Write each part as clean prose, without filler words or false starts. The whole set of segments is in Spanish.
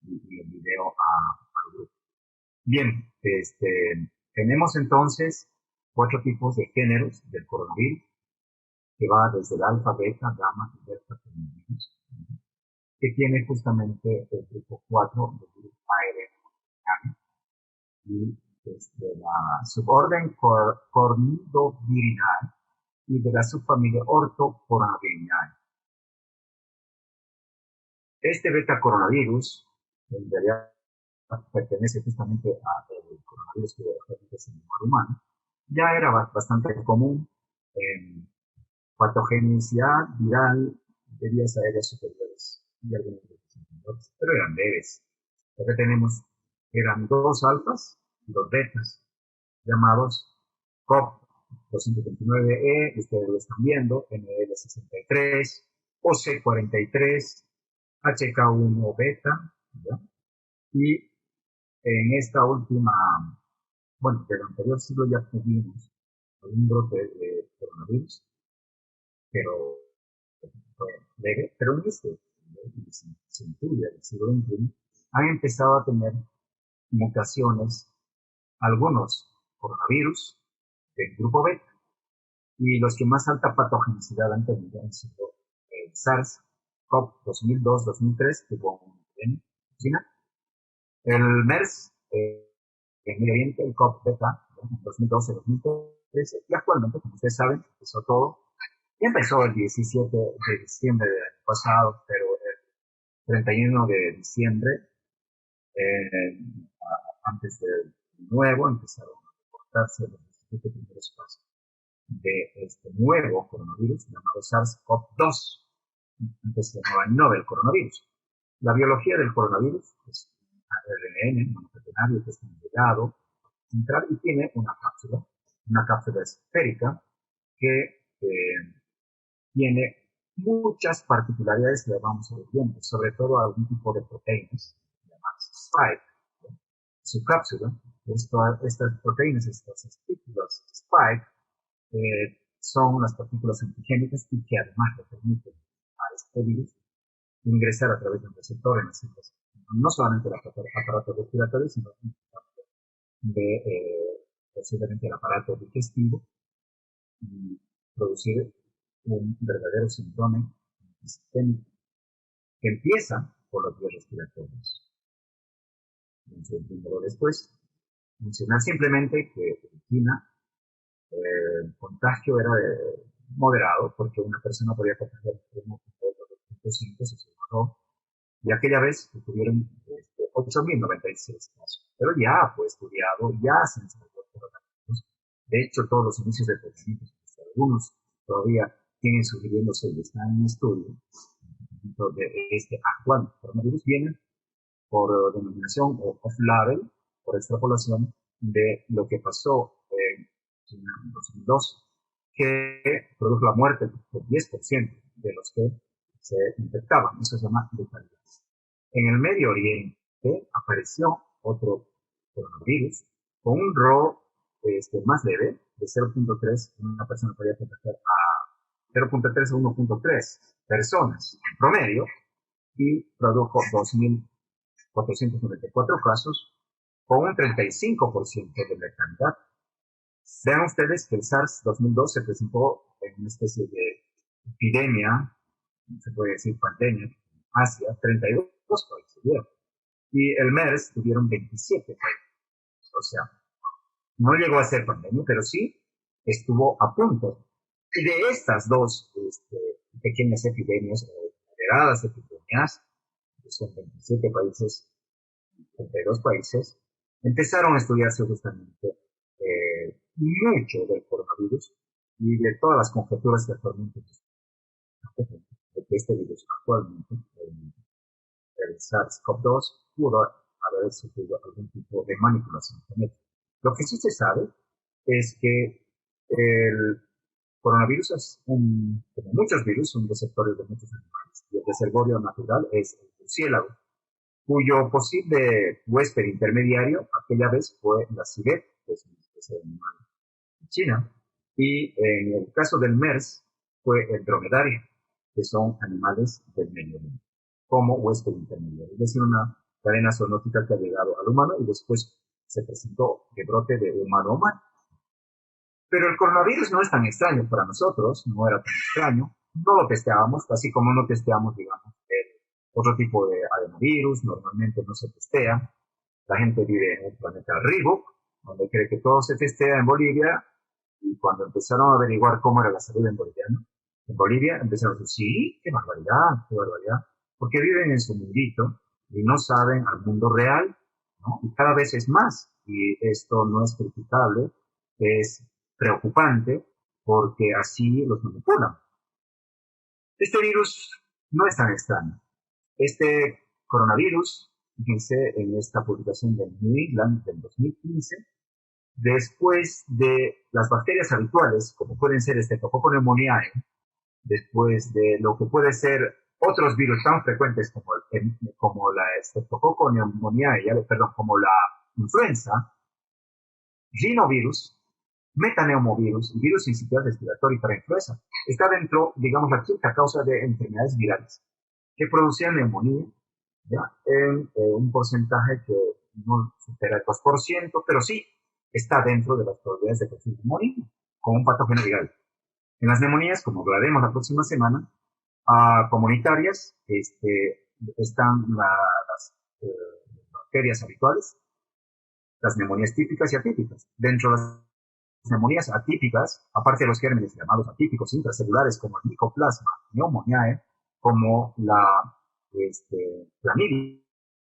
y el video al grupo. Bien, tenemos entonces 4 tipos de géneros del coronavirus, que va desde el alfa, beta, gamma y delta coronavirus, que tiene justamente el grupo 4 del virus ARN y de la suborden cornidovirinae y de la subfamilia ortocoronavirinae. Este beta coronavirus, en realidad pertenece justamente al coronavirus que es en el humano, ya era bastante común en patogenicidad viral de vías aéreas superiores y algunos de los inferiores, pero eran leves. Lo que tenemos eran 2 alfas y 2 betas, llamados COP229E, ustedes lo están viendo, NL63, OC43, HK1 beta, ¿ya? Y en esta última, bueno, del anterior siglo ya tuvimos algún brote de coronavirus, pero fue leve, pero en este centuria del siglo XXI han empezado a tener mutaciones algunos coronavirus del grupo beta y los que más alta patogenicidad han tenido han sido el SARS-CoV 2002-2003, que fue en China, el MERS, en Medio Oriente, el CoV beta, en 2012-2013, y actualmente, como ustedes saben, empezó todo. Y empezó el 17 de diciembre del año pasado, pero el 31 de diciembre, eh, antes del nuevo, empezaron a reportarse los 17 primeros casos de este nuevo coronavirus llamado SARS-CoV-2. Antes se llamaba novel coronavirus. La biología del coronavirus es ARN monocatenario que está enviado central y tiene una cápsula esférica que tiene muchas particularidades que las vamos a ver viendo, sobre todo algún tipo de proteínas llamadas spike. ¿No? Su cápsula, estas proteínas, estas partículas spike, son unas partículas antigénicas y que además le permiten a este virus ingresar a través de un receptor en las células, no solamente el aparato respiratorio, sino posiblemente el aparato digestivo y producir un verdadero síndrome sistémico que empieza por los vías respiratorios. Después, mencionar simplemente que en China el contagio era moderado porque una persona podía contagiar el 1.5 se cerró y aquella vez tuvieron 8.096 casos. Pero ya fue estudiado, ya se ensayó coronavirus. De hecho, todos los inicios de tratamientos, algunos todavía siguen sugiriéndose y están en estudio, de este actual coronavirus, vienen por denominación off-label, por extrapolación de lo que pasó en 2012, que produjo la muerte del 10% de los que se infectaban. Eso se llama letalidad. En el Medio Oriente apareció otro coronavirus con un RO más leve, de 0.3, una persona podía contagiar a 0.3 a 1.3 personas en promedio y produjo 2.494 casos con un 35% de letalidad. Vean ustedes que el SARS 2002 se presentó en una especie de epidemia, se puede decir pandemia, en Asia, 32 países vieron. Y el MERS tuvieron 27 países. O sea, no llegó a ser pandemia, pero sí estuvo a punto. Y de estas dos pequeñas epidemias, moderadas epidemias, que son 27 países, 32 países, empezaron a estudiarse justamente mucho del coronavirus y de todas las conjeturas que actualmente de que este virus actualmente, el SARS-CoV-2, pudo haber sufrido algún tipo de manipulación genética. Lo que sí se sabe es que el coronavirus es como muchos virus, son receptores de muchos animales. Y el reservorio natural es el murciélago, cuyo posible huésped intermediario aquella vez fue la civet, que es una especie de animal de China, y en el caso del MERS fue el dromedario, que son animales del Medio Oriente, como huésped intermediario. Es decir, una cadena zoonótica que ha llegado al humano y después se presentó de brote de humano a humano. Pero el coronavirus no es tan extraño para nosotros, no era tan extraño, no lo testeábamos, así como no testeamos, digamos, otro tipo de adenovirus, normalmente no se testea. La gente vive en un planeta Reebok, donde cree que todo se testea en Bolivia, y cuando empezaron a averiguar cómo era la salud en Bolivia, empezaron a decir, sí, qué barbaridad, porque viven en su mundito y no saben al mundo real, ¿no? Y cada vez es más, y esto no es criticable, es preocupante, porque así los manipulan. Este virus no es tan extraño. Este coronavirus, fíjense en esta publicación del New England del 2015, después de las bacterias habituales, como pueden ser Streptococcus pneumoniae, después de lo que puede ser otros virus tan frecuentes como la Streptococcus pneumoniae, perdón, como la influenza, rinovirus, metaneumovirus y virus incipiente respiratorio para influenza, está dentro, digamos, la quinta causa de enfermedades virales que producían neumonía, ¿ya? En un porcentaje que no supera el 2%, pero sí está dentro de las probabilidades de producir neumonía con un patógeno viral. En las neumonías, como hablaremos la próxima semana, comunitarias, están las bacterias habituales, las neumonías típicas y atípicas. Dentro de las neumonías atípicas, aparte de los gérmenes llamados atípicos intracelulares como el Mycoplasma pneumoniae, como la clamidia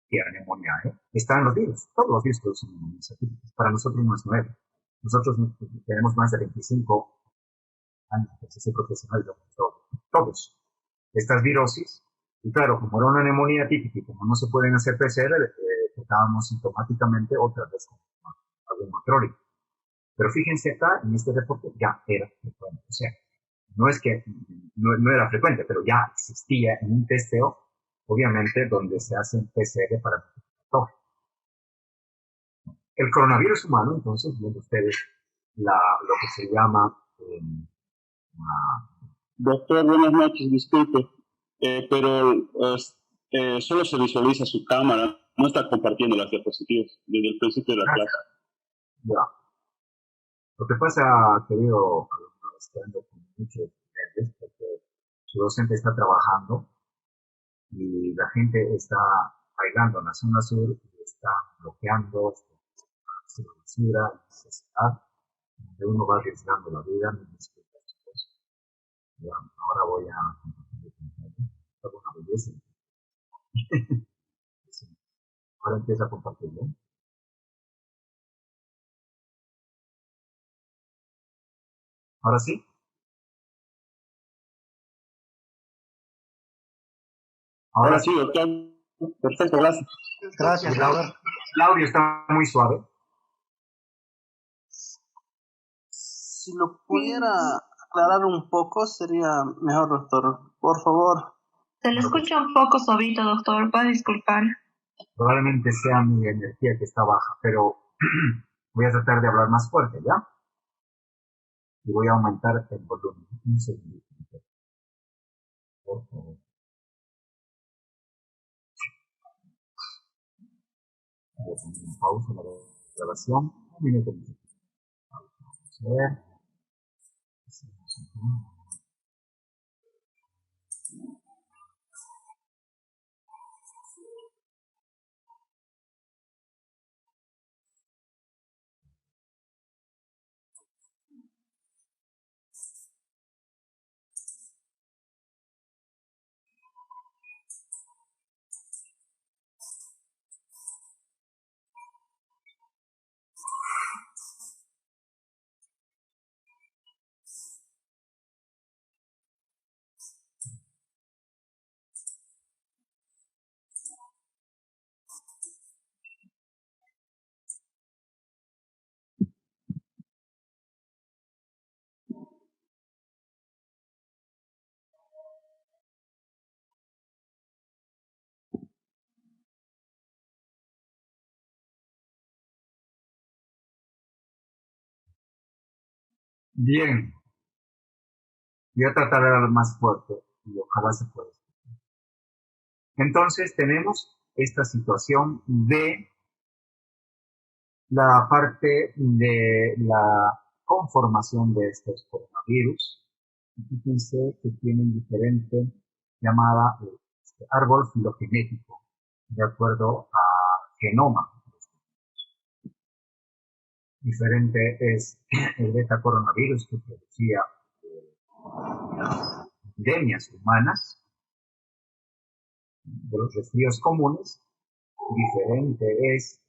pneumoniae, están los virus. Todos los virus producen neumonías atípicas. Para nosotros no es nuevo. Nosotros tenemos más de 25 años de ejercicio profesional de todos. Estas virosis, y claro, como era una neumonía típica y como no se pueden hacer PCR, tratábamos sintomáticamente otra vez con algún macrólico. Pero fíjense acá, en este reporte ya era frecuente. O sea, no es que no era frecuente, pero ya existía en un testeo, obviamente, donde se hace un PCR para todo. El coronavirus humano, entonces, viendo ustedes lo que se llama... Doctor, buenas noches, disculpe, pero solo se visualiza su cámara, no está compartiendo las diapositivas desde el principio de la clase. Ya. Lo que pasa, querido alumno, es que ando con muchos nervios porque su docente está trabajando y la gente está bailando en la zona sur y está bloqueando su basura, necesidad, donde uno va arriesgando la vida. Ya, ahora voy a compartir con ustedes. Es una belleza. Sí. Ahora empieza a compartirlo. Ahora sí. Ahora sí, doctor. Perfecto, gracias. Gracias, doctor. El audio está muy suave. Si lo pudiera aclarar un poco, sería mejor, doctor. Por favor. Se le escucha un poco suavito, doctor. Va a disculpar. Probablemente sea mi energía que está baja, pero voy a tratar de hablar más fuerte, ¿ya? Y voy a aumentar el volumen. Un segundo. Por favor. Voy a poner en pausa la grabación. Un minuto. Vamos a ver. Bien. Voy a tratar de hablar más fuerte y ojalá se pueda. Entonces tenemos esta situación de la parte de la conformación de estos coronavirus. Fíjense que tienen diferente llamada árbol filogenético, de acuerdo a genoma. Diferente es el beta coronavirus que producía las epidemias humanas de los resfríos comunes. Diferente es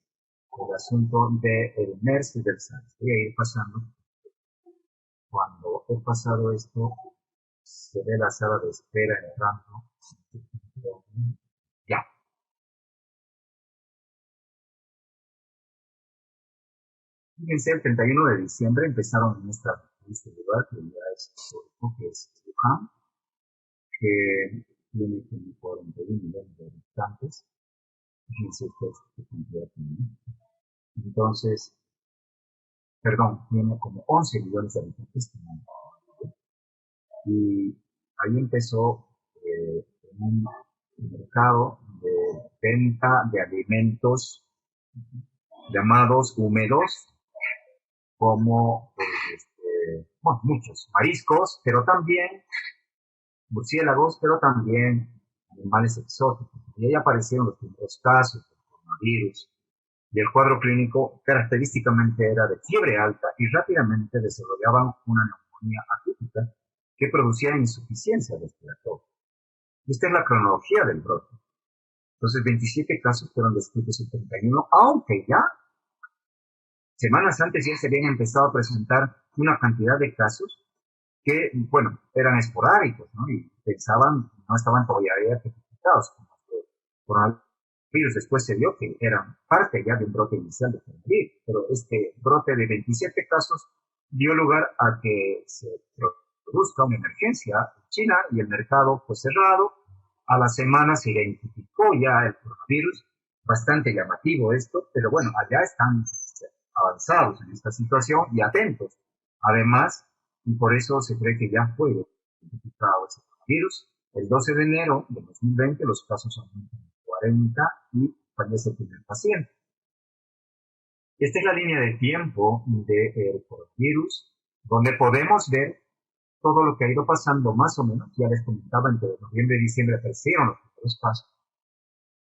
el asunto del MERS y del SARS. Voy a ir pasando. Cuando he pasado esto, se ve la sala de espera entrando. Ya. Fíjense, el 31 de diciembre empezaron en este lugar, que ya es histórico, que es Wuhan, que tiene como 41 millones de habitantes. Fíjense ustedes qué cantidad tiene. Entonces, perdón, tiene como 11 millones de habitantes. Y ahí empezó en un mercado de venta de alimentos llamados húmedos, como bueno, muchos mariscos, pero también murciélagos, pero también animales exóticos. Y ahí aparecieron los primeros casos de coronavirus. Y el cuadro clínico característicamente era de fiebre alta y rápidamente desarrollaban una neumonía atípica que producía insuficiencia respiratoria. Esta es la cronología del brote. Entonces, 27 casos fueron descritos en 31, aunque ya semanas antes ya se habían empezado a presentar una cantidad de casos que, bueno, eran esporádicos, ¿no? Y pensaban, no estaban todavía identificados como coronavirus. Después se vio que eran parte ya de un brote inicial de coronavirus, pero este brote de 27 casos dio lugar a que se produzca una emergencia en China y el mercado fue cerrado. A la semana se identificó ya el coronavirus, bastante llamativo esto, pero bueno, allá están avanzados en esta situación y atentos. Además, y por eso se cree que ya fue identificado ese virus. El 12 de enero de 2020 los casos aumentan a 40 y fallece el primer paciente. Esta es la línea de tiempo del coronavirus, donde podemos ver todo lo que ha ido pasando más o menos. Ya les comentaba, entre noviembre y diciembre aparecieron los primeros casos,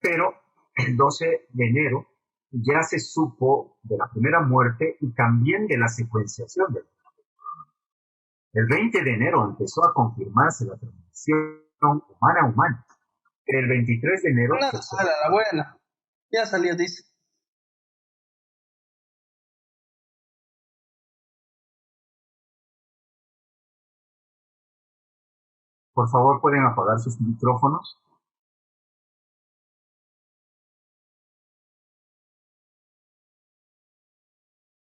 pero el 12 de enero ya se supo de la primera muerte y también de la secuenciación del El 20 de enero empezó a confirmarse la transmisión humana a humana. El 23 de enero... La buena. Ya salió, dice. Por favor, pueden apagar sus micrófonos.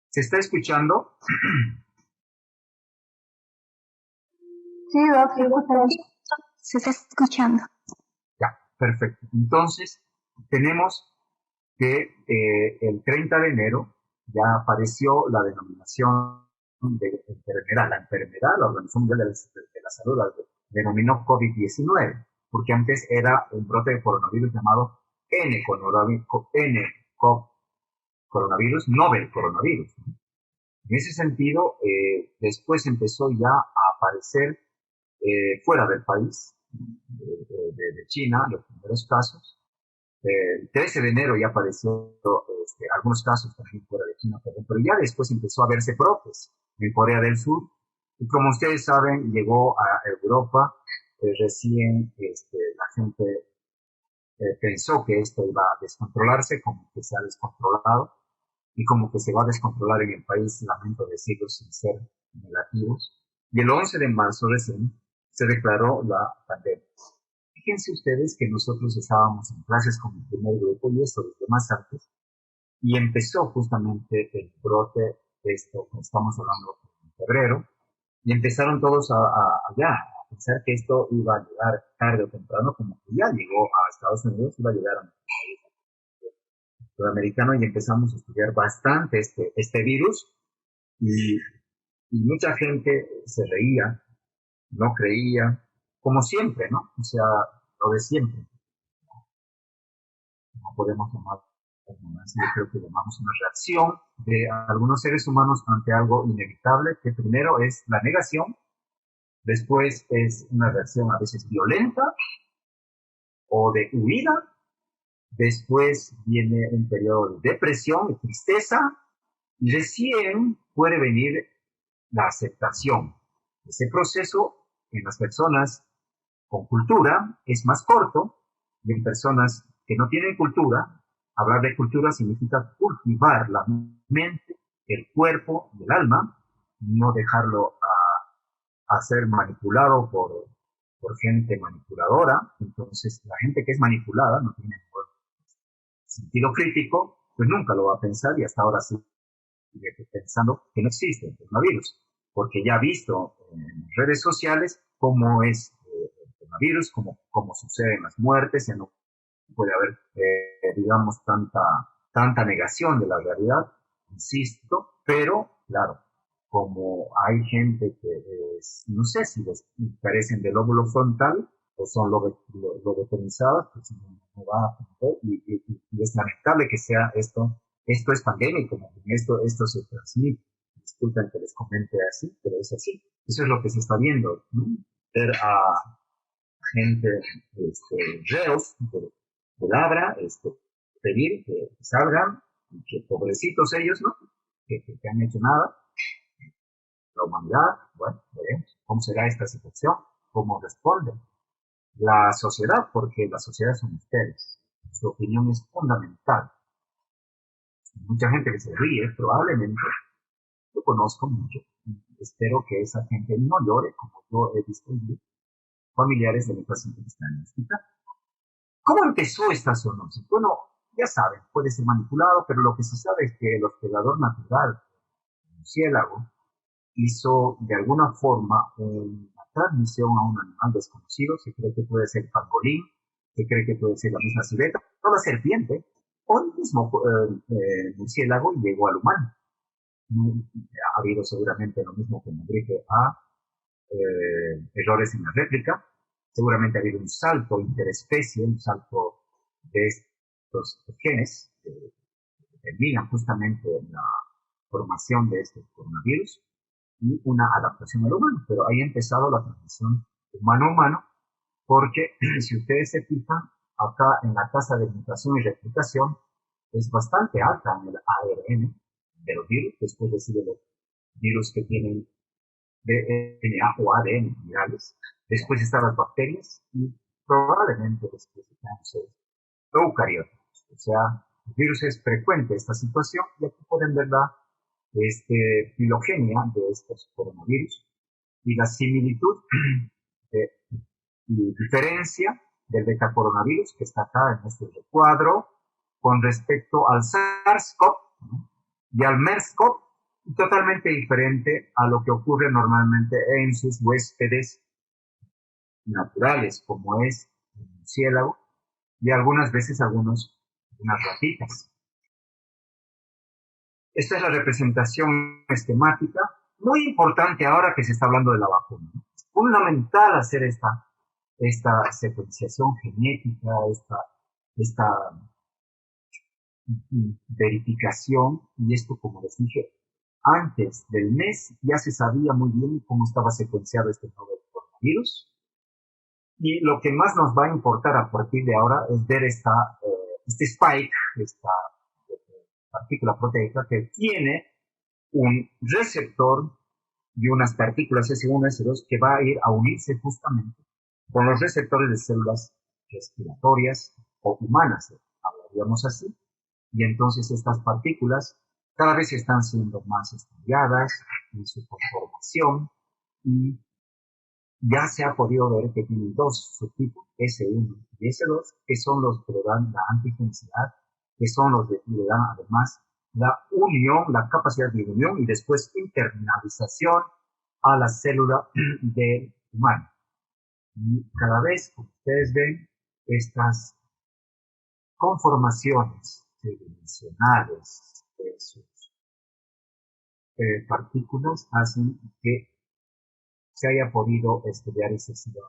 ¿Se está escuchando? Sí, doctor, se está escuchando. Ya, perfecto. Entonces, tenemos que el 30 de enero ya apareció la denominación de enfermedad. La Organización Mundial de la Salud la denominó COVID-19, porque antes era un brote de coronavirus llamado coronavirus, novel coronavirus. En ese sentido, después empezó ya a aparecer fuera del país, de China, los primeros casos. El 13 de enero ya apareció algunos casos también fuera de China, pero ya después empezó a verse brotes en Corea del Sur. Y como ustedes saben, llegó a Europa recién la gente pensó que esto iba a descontrolarse, como que se ha descontrolado y como que se va a descontrolar en el país, lamento decirlo sin ser negativos. Y el 11 de marzo recién se declaró la pandemia. Fíjense ustedes que nosotros estábamos en clases con el primer grupo y esto desde más antes, y empezó justamente el brote, esto que estamos hablando en febrero, y empezaron todos a pensar que esto iba a llegar tarde o temprano, como que ya llegó a Estados Unidos, iba a llegar a nuestro país sudamericano, y empezamos a estudiar bastante este virus, y mucha gente se reía, no creía, como siempre, ¿no? O sea, lo de siempre. no podemos llamar ignorancia, yo creo que llamamos una reacción de algunos seres humanos ante algo inevitable, que primero es la negación, después es una reacción a veces violenta o de huida, después viene un periodo de depresión, de tristeza, y recién puede venir la aceptación. Ese proceso en las personas con cultura es más corto, y en personas que no tienen cultura, hablar de cultura significa cultivar la mente, el cuerpo y el alma, no dejarlo a ser manipulado por gente manipuladora. Entonces, la gente que es manipulada no tiene sentido crítico, pues nunca lo va a pensar y hasta ahora sí pensando que no existe el coronavirus, porque ya ha visto en redes sociales cómo es el coronavirus, cómo suceden las muertes, ya no puede haber, digamos, tanta negación de la realidad, insisto, pero claro, como hay gente que no sé si carecen del lóbulo frontal o son lobotomizadas, pues no va a aprender y es lamentable que sea esto. Esto es pandémico, esto se transmite. Disculpen que les comente así, pero es así. Eso es lo que se está viendo, ¿no? Ver a gente, reos de labra, pedir que salgan, que pobrecitos ellos, ¿no? Que han hecho nada. La humanidad, bueno, veremos cómo será esta situación, cómo responde la sociedad, porque la sociedad son ustedes. Su opinión es fundamental. Mucha gente que se ríe, probablemente, yo conozco mucho. Espero que esa gente no llore, como yo he visto familiares de mi paciente que están en el hospital. ¿Cómo empezó esta zoonosis? Bueno, ya saben, puede ser manipulado, pero lo que se sabe es que el hospedador natural, el murciélago, hizo de alguna forma una transmisión a un animal desconocido. Se cree que puede ser pangolín, se cree que puede ser la misma civeta, o la serpiente, o el mismo murciélago llegó al humano. Ha habido seguramente lo mismo con la gripe A, errores en la réplica. Seguramente ha habido un salto interespecie, un salto de estos genes que determinan justamente la formación de este coronavirus y una adaptación al humano. Pero ahí ha empezado la transmisión humano-humano, porque si ustedes se fijan, acá en la tasa de mutación y replicación es bastante alta en el ARN de los virus, después de los virus que tienen DNA o ADN virales, después están las bacterias y probablemente después están los eucariotas. O sea, el virus es frecuente esta situación y aquí pueden ver la filogenia de estos coronavirus y la similitud y diferencia del beta coronavirus que está acá en este recuadro con respecto al SARS-CoV, ¿no? Y al MERS-CoV, totalmente diferente a lo que ocurre normalmente en sus huéspedes naturales, como es el murciélago y algunas veces unas ratitas. Esta es la representación esquemática, muy importante ahora que se está hablando de la vacuna. Es fundamental hacer esta secuenciación genética, esta verificación, y esto, como les dije, antes del mes ya se sabía muy bien cómo estaba secuenciado este nuevo coronavirus, y lo que más nos va a importar a partir de ahora es ver este spike, esta partícula proteica que tiene un receptor y unas partículas S1, S2 que va a ir a unirse justamente con los receptores de células respiratorias o humanas, hablaríamos así. Y entonces estas partículas cada vez están siendo más estudiadas en su conformación y ya se ha podido ver que tienen dos subtipos, S1 y S2, que son los que le dan la antigenicidad, que son los que le dan además la unión, la capacidad de unión y después internalización a la célula del humano. Y cada vez, como ustedes ven, estas conformaciones tridimensionales de sus partículas hacen que se haya podido estudiar ese ciudad.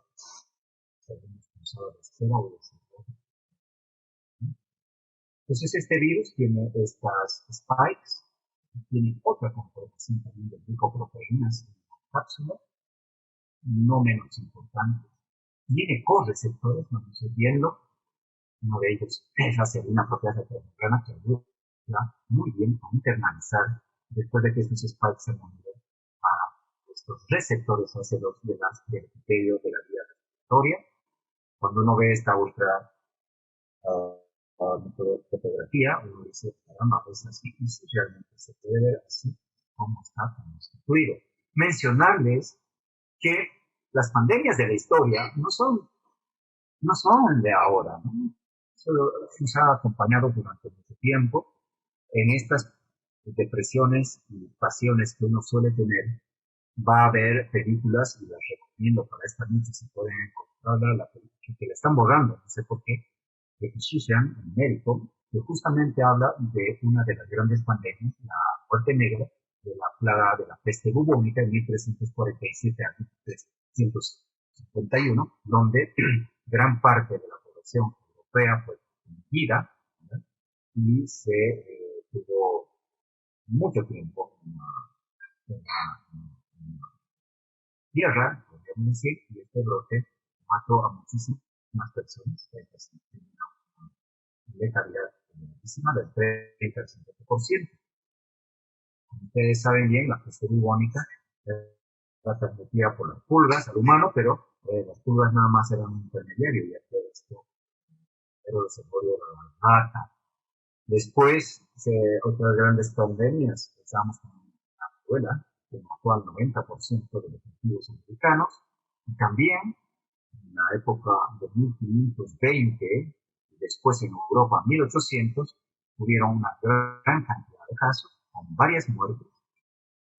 Entonces, este virus tiene estas spikes, tiene otra conformación también de glicoproteínas en la cápsula, no menos importante. Tiene correceptores, vamos a ir viendo. Uno de ellos es la serina proteasa transmembrana, que ayuda muy bien a internalizar después de que estos spikes se han unido a estos receptores ácidos del epitelio de la vía respiratoria. Cuando uno ve esta ultra fotografía, uno dice, caramba, es así, y si realmente se puede ver así como está constituido. Mencionarles que las pandemias de la historia no son de ahora, ¿no? Solo nos ha acompañado durante mucho tiempo en estas depresiones y pasiones que uno suele tener. Va a haber películas, y las recomiendo para esta noche, si pueden encontrarla, la película que la están borrando, no sé por qué, de Shushan, el médico, que justamente habla de una de las grandes pandemias, la muerte negra, de la plaga de la peste bubónica en 1347 a 1351, donde gran parte de la población europea fue extinguida, ¿verdad? Y se tuvo mucho tiempo en la tierra, podríamos decir, y este brote mató a muchísimas personas, una letalidad altísima del 30 al 50%. Como ustedes saben bien, la peste bubónica la transmitida por las pulgas al humano, pero las pulgas nada más eran un intermediario, ya que esto era el desarrollo de la rata. Después, otras grandes pandemias, empezamos con la viruela, que mató al 90% de los nativos americanos, y también en la época de 1520, y después en Europa 1800, tuvieron una gran cantidad de casos, con varias muertes,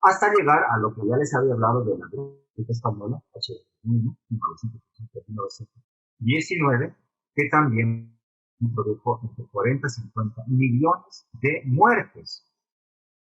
hasta llegar a lo que ya les había hablado de la gripe española, H1N1, 1919, que también produjo entre 40 y 50 millones de muertes.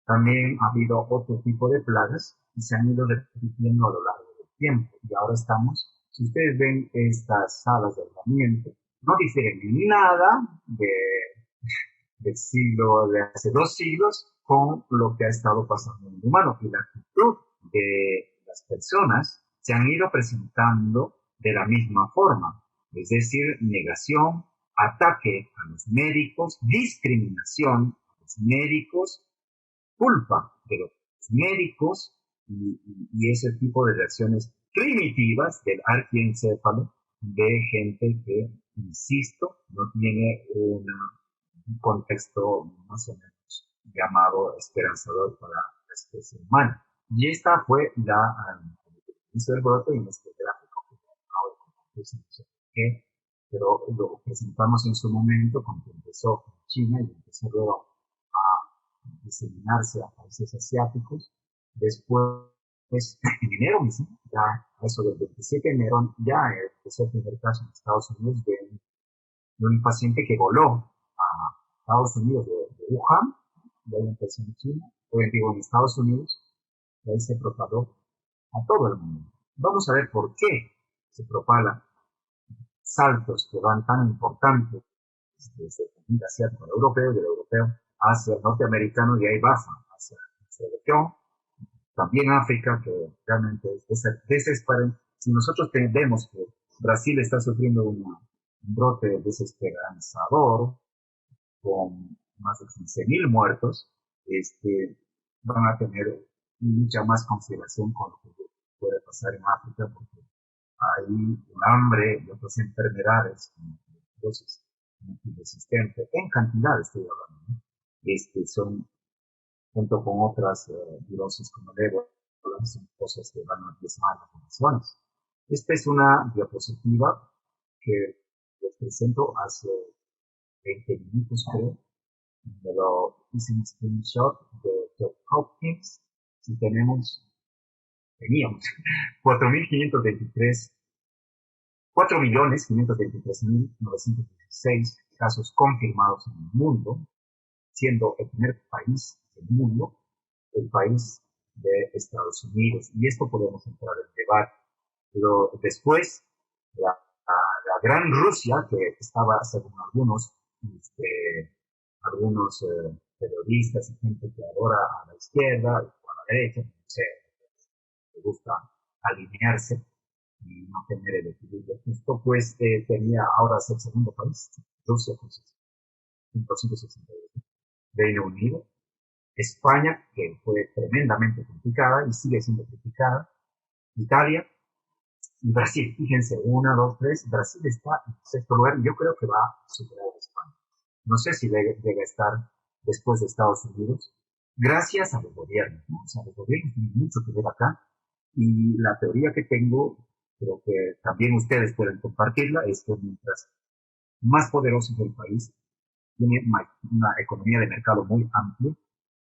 También ha habido otro tipo de plagas que se han ido repitiendo a lo largo del tiempo. Y ahora estamos, si ustedes ven estas salas de aislamiento, no difieren en nada del siglo, de hace 2 siglos, con lo que ha estado pasando en el humano. Y la actitud de las personas se han ido presentando de la misma forma, es decir, negación, ataque a los médicos, discriminación a los médicos, culpa de los médicos y ese tipo de reacciones primitivas del arquiencéfalo de gente que, insisto, no tiene un contexto más o menos llamado esperanzador para la especie humana. Y esta fue el brote en este gráfico que acabo de compartir, no sé por qué, pero lo presentamos en su momento cuando empezó en China y empezó luego a diseminarse a países asiáticos. Después, en enero mismo, ya a eso del 27 de enero, ya empezó el primer caso en Estados Unidos de un paciente que voló a Estados Unidos de Wuhan, de ahí empezó en China, en Estados Unidos, y ahí se propagó a todo el mundo. Vamos a ver por qué se propagan saltos que van tan importantes desde el continente asiático al europeo, y del europeo hacia el norteamericano, y ahí baja hacia nuestra región, también África, que realmente es desesperante. Si nosotros vemos que Brasil está sufriendo un brote desesperanzador, con más de 15.000 muertos, van a tener mucha más consideración con lo que puede pasar en África, porque hay un hambre y otras enfermedades, entonces, multiresistentes, en cantidad estoy hablando, ¿no? Son, junto con otras virosis como el ébola, son cosas que van a diezmar las poblaciones. Esta es una diapositiva que les presento hace 20 minutos, creo. Me lo hice un screenshot de Johns Hopkins. Si teníamos 4.523.916 casos confirmados en el mundo, siendo el primer país del mundo el país de Estados Unidos. Y esto podemos entrar en debate. Pero después, la gran Rusia, que estaba, según algunos, algunos periodistas y gente que adora a la izquierda o a la derecha, no sé, le gusta alinearse y no tener el equilibrio justo, pues tenía ahora es el segundo país, Rusia con 562, Reino Unido, España, que fue tremendamente criticada y sigue siendo criticada, Italia y Brasil. Fíjense, 1, 2, 3, Brasil está en sexto lugar y yo creo que va a superar a España. No sé si llega a estar después de Estados Unidos, gracias a los gobiernos, ¿no? O sea, los gobiernos tienen mucho que ver acá y la teoría que tengo, creo que también ustedes pueden compartirla, es que mientras más poderoso es el país, tiene una economía de mercado muy amplia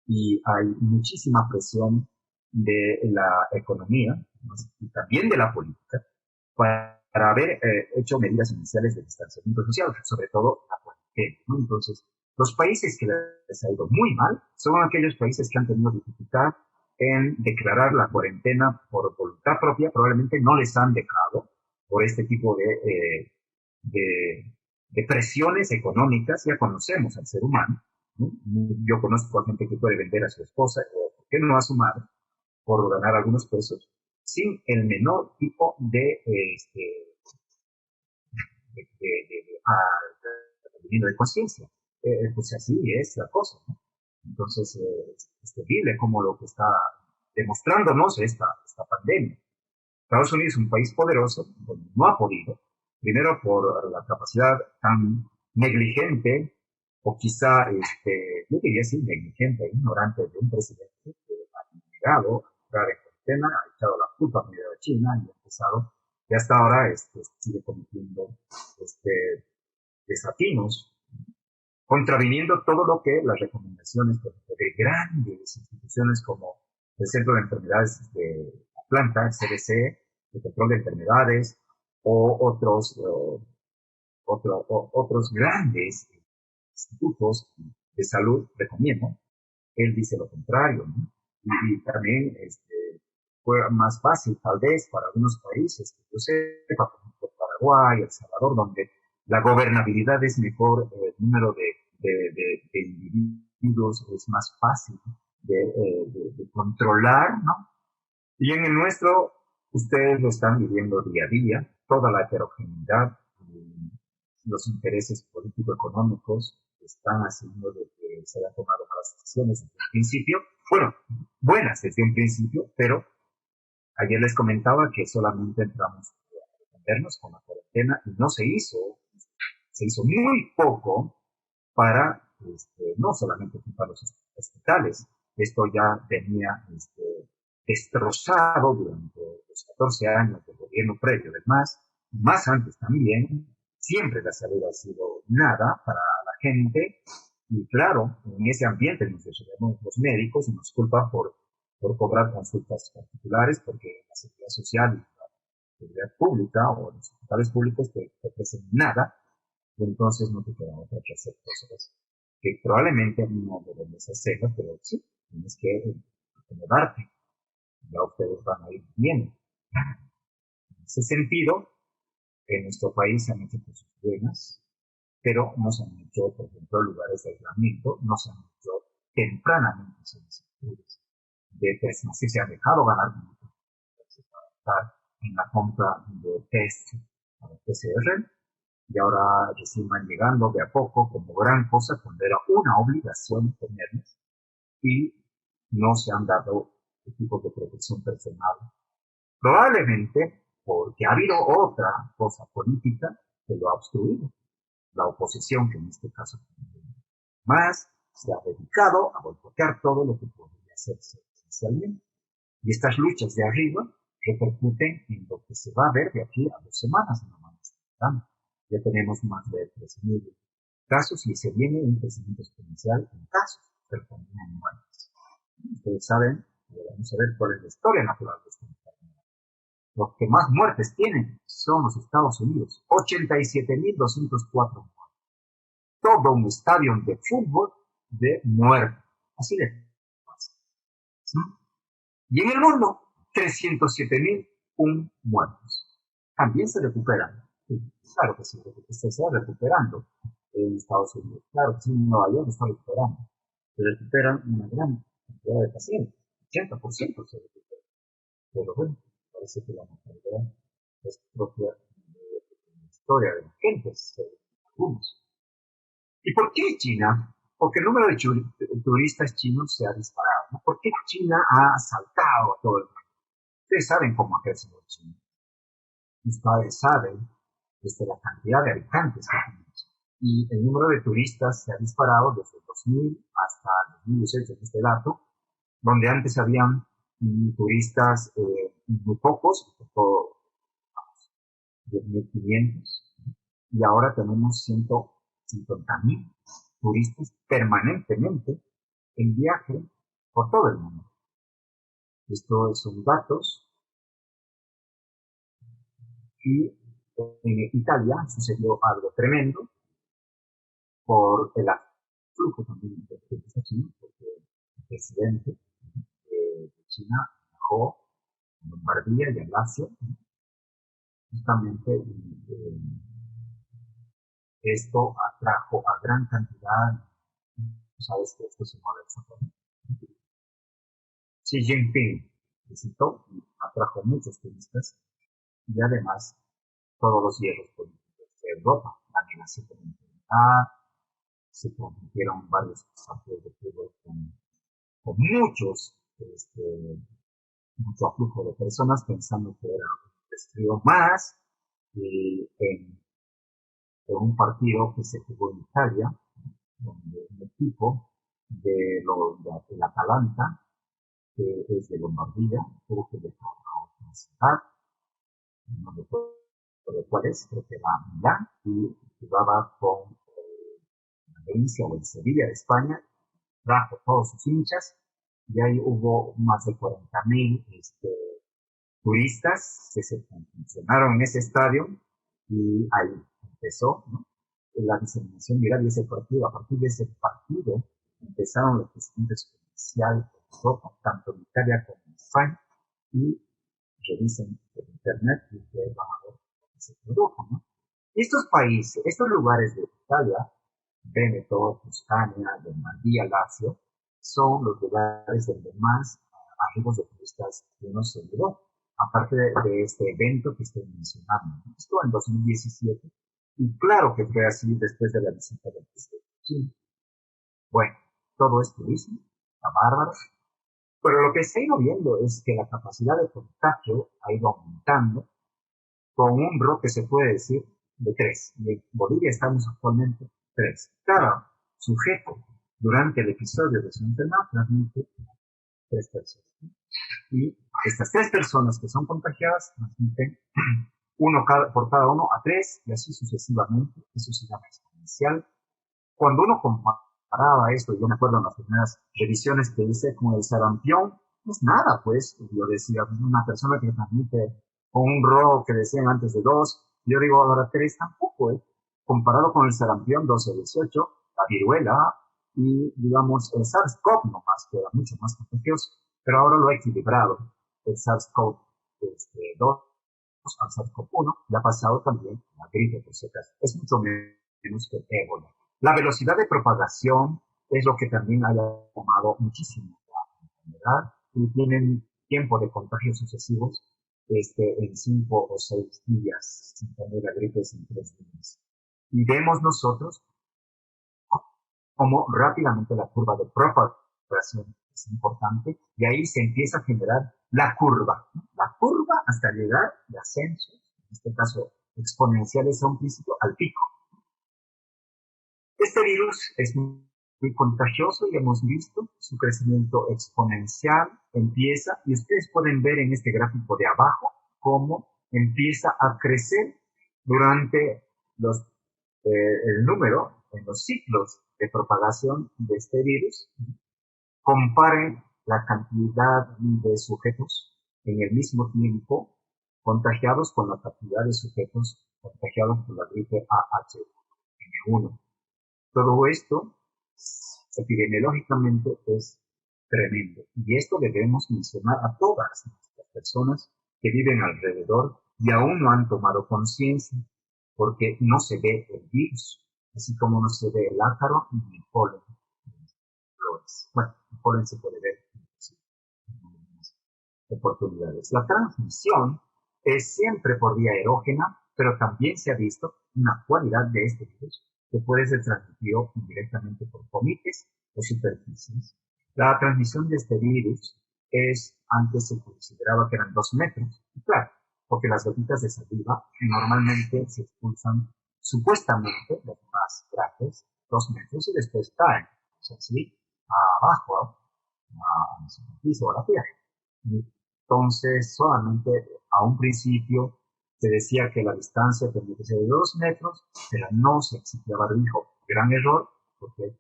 y hay muchísima presión de la economía, ¿no? Y también de la política para haber hecho medidas iniciales de distanciamiento social, sobre todo la cuarentena, ¿no? Entonces, los países que les ha ido muy mal son aquellos países que han tenido dificultad en declarar la cuarentena por voluntad propia, probablemente no les han dejado por este tipo de presiones económicas. Ya conocemos al ser humano, ¿no? Yo conozco a gente que puede vender a su esposa o, ¿por qué no, a su madre por ganar algunos pesos sin el menor tipo de conciencia. Pues así es la cosa, ¿no? Entonces, es terrible como lo que está demostrándonos esta pandemia. Estados Unidos es un país poderoso, donde no ha podido, primero por la capacidad tan negligente, o quizá, yo diría así, negligente e ignorante de un presidente que ha negado a entrar en cuarentena, ha echado la culpa a medio de China y ha empezado, y hasta ahora sigue cometiendo desatinos, contraviniendo todo lo que las recomendaciones de grandes instituciones como el Centro de Enfermedades de Atlanta, el CDC, el control de enfermedades, o otros grandes institutos de salud recomiendan. Él dice lo contrario, ¿no? Y también fue más fácil tal vez para algunos países, que yo sepa, por ejemplo, Paraguay, El Salvador, donde la gobernabilidad es mejor, el número de individuos es más fácil de controlar, ¿no? Y en el nuestro, ustedes lo están viviendo día a día, toda la heterogeneidad, los intereses político-económicos están haciendo de que se hayan tomado malas decisiones desde un principio. Bueno, buenas desde un principio, pero ayer les comentaba que solamente entramos a defendernos con la cuarentena y no se hizo muy poco para no solamente ocupar los hospitales. Esto ya venía destrozado durante los 14 años del gobierno previo, además, más antes también. Siempre la salud ha sido nada para la gente y claro, en ese ambiente nos desarrollamos los médicos y nos culpan por cobrar consultas particulares porque la seguridad social y la seguridad pública o los hospitales públicos te ofrecen nada y entonces no te queda otra que hacer cosas que probablemente no debemos hacerlas, pero sí, tienes que acomodarte. Ya ustedes van a ir bien. En ese sentido, en nuestro país se han hecho cosas buenas, pero no se han hecho, por ejemplo, lugares de aislamiento, no se han hecho tempranamente solicitudes de personas que se han dejado ganar mucho para estar en la compra de test para PCR, y ahora recién van llegando de a poco como gran cosa cuando era una obligación tenerlos y no se han dado equipos de protección personal. Probablemente porque ha habido otra cosa política que lo ha obstruido. La oposición, que en este caso más se ha dedicado a boicotear todo lo que podría hacerse esencialmente. Y estas luchas de arriba repercuten en lo que se va a ver de aquí a 2 semanas. Ya tenemos más de 3.000 casos y se viene un crecimiento exponencial en casos, pero también en muertes. Ustedes saben, vamos a ver cuál es la historia natural de esta enfermedad. Los que más muertes tienen son los Estados Unidos, 87.204 muertes. Todo un estadio de fútbol de muerte. Así de fácil. ¿Sí? Y en el mundo, 307.001 muertos. También se recuperan. Sí, claro que sí, se está recuperando. en Estados Unidos. Claro, sí, en Nueva York está recuperando. Se recuperan una gran cantidad de pacientes, 80% se recupera. Pero bueno, parece que la mortalidad es propia de la historia de la gente, algunos. ¿Y por qué China? Porque el número de turistas chinos se ha disparado, ¿no? ¿Por qué China ha saltado a todo el mundo? Ustedes saben cómo ha crecido China. Ustedes saben la cantidad de habitantes que tiene China. Y el número de turistas se ha disparado desde el 2000 hasta el 2018, este dato, donde antes habían turistas muy pocos, poco, 10.500, y ahora tenemos 150.000 turistas permanentemente en viaje por todo el mundo. Estos son datos. Y en Italia sucedió algo tremendo por el flujo también de turistas chinos, porque el presidente de China viajó a Lombardía y a Lazio, justamente esto atrajo a gran cantidad, sabes que esto se mueve exactamente. Xi Jinping visitó y atrajo muchos turistas y además todos los hierros políticos de Europa, la amenaza de la enfermedad, se transmitieron varios partidos de fútbol con mucho aflujo de personas pensando que era un resfrío más, y en un partido que se jugó en Italia, donde un equipo del Atalanta, que es de Lombardía, tuvo que dejar a otra ciudad, no recuerdo cuál es, creo que era Milán, y jugaba con Valencia o el Sevilla de España, trajo todos sus hinchas, y ahí hubo más de 40.000 turistas que se funcionaron en ese estadio, y ahí empezó, ¿no?, la diseminación viral de ese partido. A partir de ese partido empezaron los presidentes comerciales de Europa, tanto en Italia como en España, y revisen en internet y ustedes van a ver lo que se produjo, ¿no? Estos países, estos lugares de Italia, Veneto, Toscana, Lombardía, Lazio, son los lugares donde más arribos de turistas uno se dio, aparte de este evento que estoy mencionando. Esto en 2017, y claro que fue así después de la visita del presidente China. Bueno, todo es turismo, está bárbaro, pero lo que se ha ido viendo es que la capacidad de contagio ha ido aumentando con un bloque, se puede decir, de 3. En Bolivia estamos actualmente 3. Cada sujeto durante el episodio de su enfermedad transmite 3 personas. Y estas 3 personas que son contagiadas transmiten por cada uno a 3, y así sucesivamente. Eso se llama exponencial. Cuando uno comparaba esto, yo me acuerdo en las primeras revisiones que hice con el sarampión, no es nada, pues. Yo decía, una persona que transmite con un RO que decían antes de 2, yo digo ahora 3, tampoco, comparado con el sarampión 12 o 18, la viruela y, digamos, el SARS-CoV nomás, que era mucho más contagioso, pero ahora lo ha equilibrado. El SARS-CoV-2 al SARS-CoV-1 le ha pasado también la gripe, por si acaso. Es mucho menos que el ébola. La velocidad de propagación es lo que también haya tomado muchísimo la enfermedad, y tienen tiempo de contagios sucesivos en 5 o 6 días, sin tener la gripe en 3 días. Y vemos nosotros cómo rápidamente la curva de propagación es importante, y ahí se empieza a generar la curva, ¿no? La curva hasta llegar de ascenso, en este caso exponenciales a un principio, al pico. Este virus es muy contagioso y hemos visto su crecimiento exponencial empieza, y ustedes pueden ver en este gráfico de abajo cómo empieza a crecer durante el número en los ciclos de propagación de este virus. Comparen la cantidad de sujetos en el mismo tiempo contagiados con la cantidad de sujetos contagiados por la gripe AH1N1. Todo esto epidemiológicamente es tremendo, y esto debemos mencionar a todas las personas que viven alrededor y aún no han tomado conciencia, porque no se ve el virus, así como no se ve el ácaro ni el polen de las flores. Bueno, el polen se puede ver en algunas oportunidades. La transmisión es siempre por vía erógena, pero también se ha visto una cualidad de este virus que puede ser transmitido indirectamente por comites o superficies. La transmisión de este virus antes se consideraba que eran 2 metros, y claro, porque las gotitas de saliva normalmente se expulsan supuestamente, las más grandes, 2 metros y después caen, o sea, ¿sí? Abajo, a la superficie o a la tierra. Entonces, solamente a un principio se decía que la distancia tenía que ser de 2 metros, pero no se exigía barbijo. Gran error, porque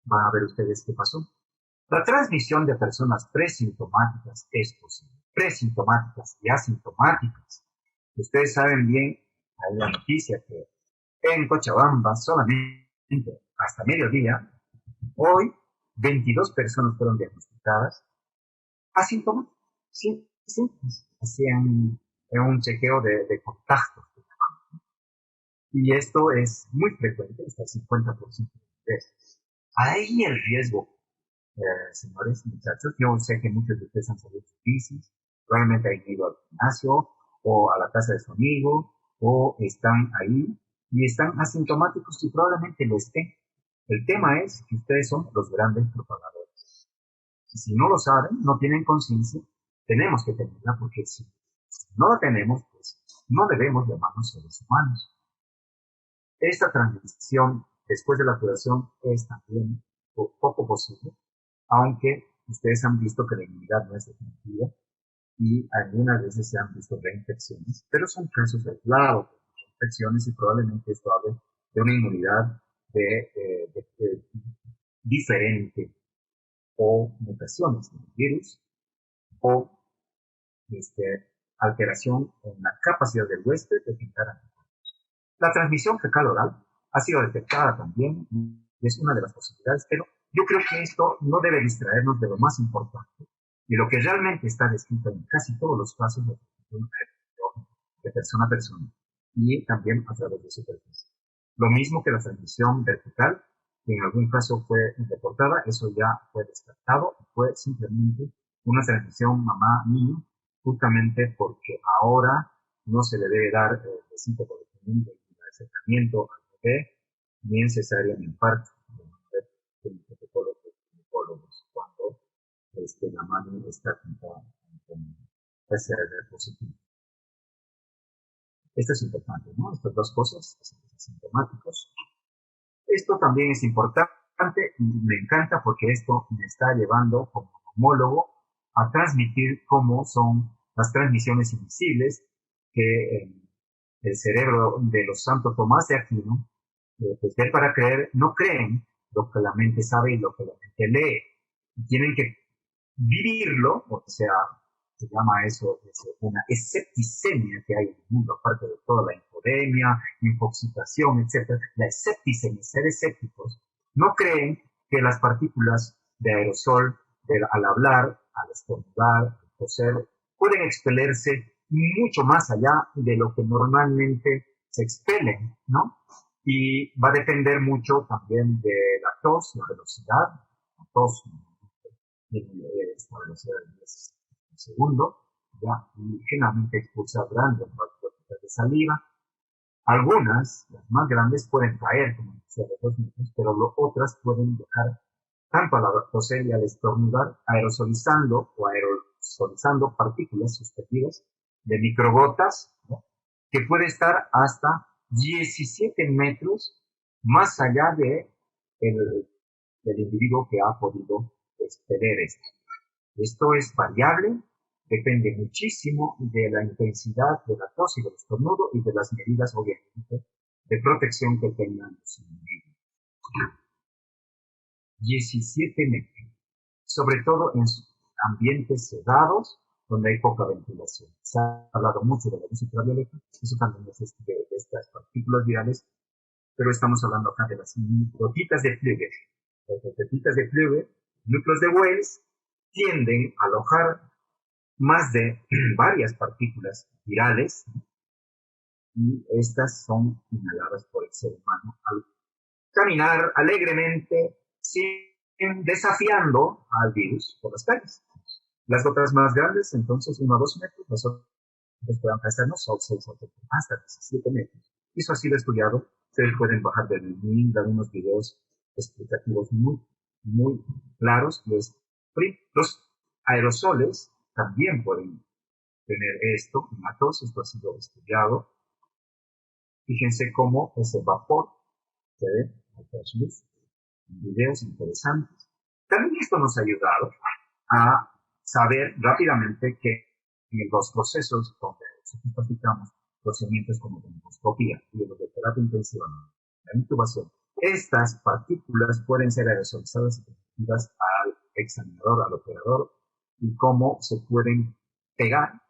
van a ver ustedes qué pasó. La transmisión de personas presintomáticas es posible. Presintomáticas y asintomáticas. Ustedes saben bien, hay la noticia que en Cochabamba solamente hasta mediodía, hoy 22 personas fueron diagnosticadas asintomáticas. Sí, sí, hacían un chequeo de contactos. Y esto es muy frecuente, hasta el 50% de veces. Ahí el riesgo, señores y muchachos. Yo sé que muchos de ustedes han salido de sus bicis, probablemente han ido al gimnasio o a la casa de su amigo, o están ahí y están asintomáticos y probablemente lo estén. El tema es que ustedes son los grandes propagadores. Si no lo saben, no tienen conciencia, tenemos que tenerla, porque si no la tenemos, pues no debemos llamarnos seres humanos. Esta transmisión después de la curación es también poco posible, aunque ustedes han visto que la inmunidad no es definitiva y algunas veces se han visto reinfecciones, pero son casos aislados de infecciones y probablemente esto hable de una inmunidad diferente o mutaciones en el virus o alteración en la capacidad del huésped de generar anticuerpos. La transmisión fecal-oral ha sido detectada también y es una de las posibilidades, pero yo creo que esto no debe distraernos de lo más importante y lo que realmente está descrito en casi todos los casos de persona a persona y también a través de superficie. Lo mismo que la transmisión vertical, que en algún caso fue reportada, eso ya fue descartado y fue simplemente una transmisión mamá-niño, justamente porque ahora no se le debe dar besito por el acercamiento al bebé, ni en cesárea ni en parto, en protocolo de ginecólogos, cuando la mano está con PCR positivo. Esto es importante, ¿no? Estas dos cosas, asintomáticos. Esto también es importante y me encanta porque esto me está llevando como homólogo a transmitir cómo son las transmisiones invisibles que el cerebro de los Santo Tomás de Aquino, pues ver para creer, no creen lo que la mente sabe y lo que la mente lee. Y tienen que vivirlo, o sea, se llama eso una escepticemia que hay en el mundo, aparte de toda la infodemia, infoxicación, etc. La escepticemia, ser escépticos, no creen que las partículas de aerosol, al hablar, al estornudar, al toser, pueden expelerse mucho más allá de lo que normalmente se expelen, ¿no? Y va a depender mucho también de la tos, la velocidad, la tos, esta velocidad de 10 segundos, ya, y generalmente expulsa grandes cantidades de saliva. Algunas, las más grandes, pueden caer, como decía, de 2 metros, pero otras pueden dejar tanto a la toser y al estornudar, aerosolizando partículas suspendidas de microgotas, ¿no? Que puede estar hasta 17 metros más allá del individuo que ha podido expeler esto. Esto es variable, depende muchísimo de la intensidad de la tos y del estornudo y de las medidas, obviamente, de protección que tengan los individuos. 17 metros, sobre todo en ambientes cerrados, donde hay poca ventilación. Se ha hablado mucho de la luz ultravioleta, eso también es de estas partículas virales, pero estamos hablando acá de las gotitas de Flügel. Las gotitas de Flügel, núcleos de Wells, tienden a alojar más de varias partículas virales y estas son inhaladas por el ser humano al caminar alegremente, sin desafiando al virus por las calles. Las gotas más grandes, entonces, 1 a 2 metros, las otras puedan pasarnos a 6 o hasta 17 metros. Eso ha sido estudiado. Ustedes pueden bajar del link de algunos videos explicativos muy claros. Los aerosoles también pueden tener esto, esto ha sido estudiado. Fíjense cómo ese vapor se ve en videos interesantes. También esto nos ha ayudado a saber rápidamente que en los procesos donde practicamos procedimientos como la endoscopía y los de terapia intensiva, la intubación, estas partículas pueden ser aerosolizadas y transmitidas al examinador, al operador, y cómo se pueden pegar,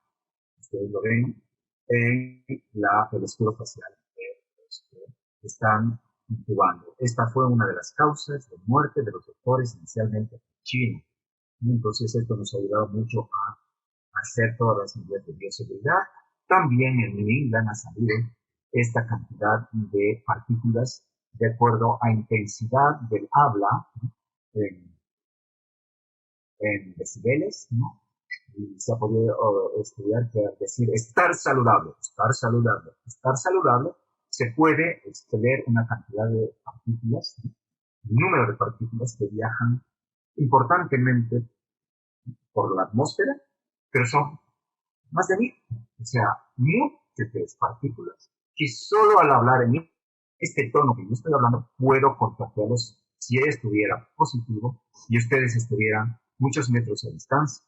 ustedes lo ven, en el escudo facial de los que están intubando. Esta fue una de las causas de muerte de los doctores inicialmente en China. Entonces esto nos ha ayudado mucho a hacer todas las medidas de bioseguridad. También en New England ha salido esta cantidad de partículas de acuerdo a intensidad del habla en decibeles, ¿no? Y se ha podido estudiar que al decir estar saludable, se puede extraer una cantidad de partículas, ¿no? Un número de partículas que viajan importantemente por la atmósfera, pero son más de 1000, o sea, múltiples partículas que solo al hablar en este tono que yo estoy hablando puedo contagiarlos si estuviera positivo y ustedes estuvieran muchos metros a distancia.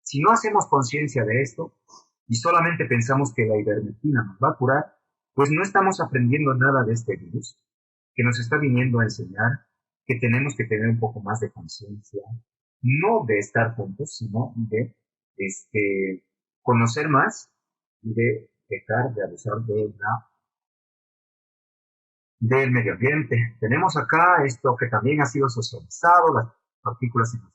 Si no hacemos conciencia de esto y solamente pensamos que la ivermectina nos va a curar, pues no estamos aprendiendo nada de este virus que nos está viniendo a enseñar que tenemos que tener un poco más de conciencia, no de estar juntos, sino de conocer más y de dejar de abusar del medio ambiente. Tenemos acá esto que también ha sido socializado, las partículas en los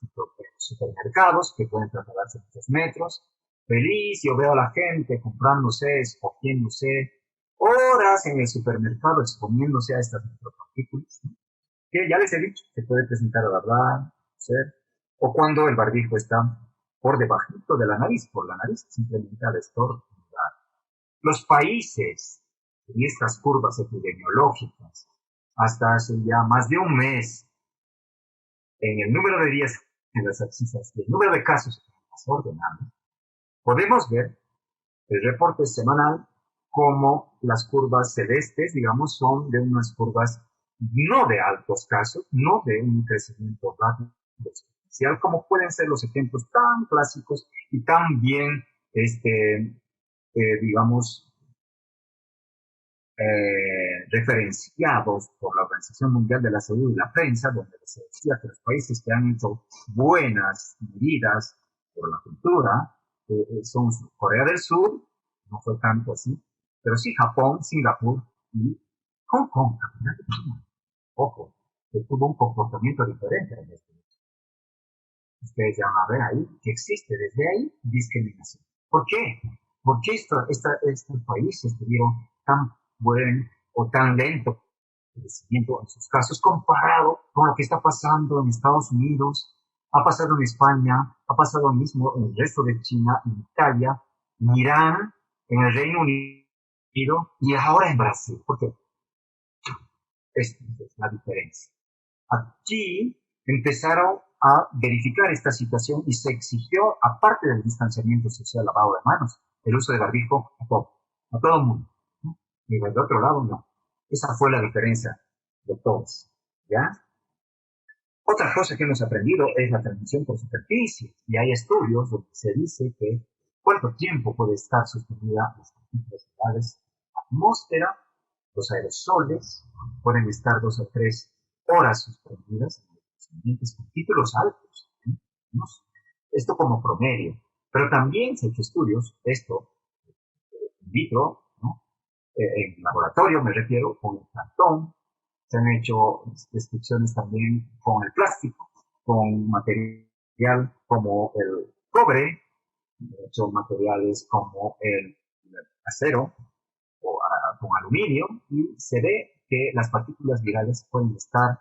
supermercados que pueden trasladarse muchos metros. Feliz, yo veo a la gente comprándose, escogiéndose horas en el supermercado exponiéndose a estas micropartículas, ¿no? Que ya les he dicho, se puede presentar al hablar, o cuando el barbijo está por debajito de la nariz, por la nariz, simplemente al estornudar. Los países en estas curvas epidemiológicas, hasta hace ya más de un mes, en el número de días en las abscisas y el número de casos en las ordenadas, podemos ver el reporte semanal como las curvas celestes, digamos, son de unas curvas no de altos casos, no de un crecimiento rápido, exponencial, como pueden ser los ejemplos tan clásicos y tan bien, digamos, referenciados por la Organización Mundial de la Salud y la prensa, donde se decía que los países que han hecho buenas medidas por la cultura son Corea del Sur, no fue tanto así, pero sí Japón, Singapur y Hong Kong. Ojo, que tuvo un comportamiento diferente en este. Ustedes ya van a ver ahí que existe desde ahí discriminación. ¿Por qué? Porque estos países tuvieron tan buen o tan lento crecimiento en sus casos comparado con lo que está pasando en Estados Unidos, ha pasado en España, ha pasado mismo en el resto de China, en Italia, en Irán, en el Reino Unido y ahora en Brasil. ¿Por qué? Esta es la diferencia. Aquí empezaron a verificar esta situación y se exigió, aparte del distanciamiento social, lavado de manos, el uso de barbijo a todo el mundo, ¿no? Y del otro lado no. Esa fue la diferencia de todos, ¿ya? Otra cosa que hemos aprendido es la transmisión por superficie, y hay estudios donde se dice que cuánto tiempo puede estar sostenida las partículas virales en la atmósfera. Los aerosoles pueden estar 2 a 3 horas suspendidas en los ambientes con títulos altos, ¿eh? Esto como promedio, pero también se han hecho estudios, esto in vitro, ¿no? En laboratorio me refiero, con el cartón. Se han hecho descripciones también con el plástico, con material como el cobre, he hecho materiales como el acero o con aluminio, y se ve que las partículas virales pueden estar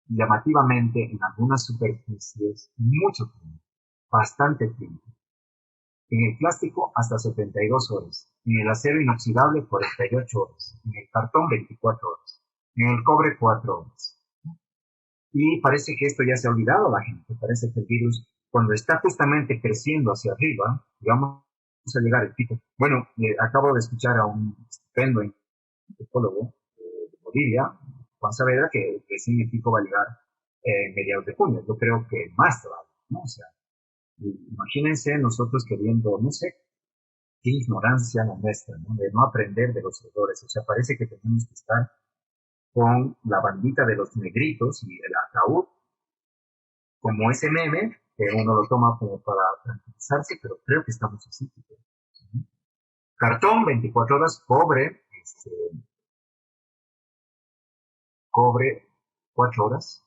llamativamente en algunas superficies mucho tiempo, bastante tiempo. En el plástico hasta 72 horas, en el acero inoxidable 48 horas, en el cartón 24 horas, en el cobre 4 horas. Y parece que esto ya se ha olvidado a la gente. Parece que el virus, cuando está justamente creciendo hacia arriba, digamos, a llegar al pico. Bueno, acabo de escuchar a un estupendo infectólogo de Bolivia, Juan Saavedra, que recién el pico va a llegar mediados de junio. Yo creo que más todavía, ¿no? O sea, imagínense nosotros queriendo, no sé, qué ignorancia la nuestra, ¿no? De no aprender de los errores. O sea, parece que tenemos que estar con la bandita de los negritos y el ataúd, como ese meme, que uno lo toma como para tranquilizarse, pero creo que estamos así. Cartón, 24 horas, cobre, 4 horas.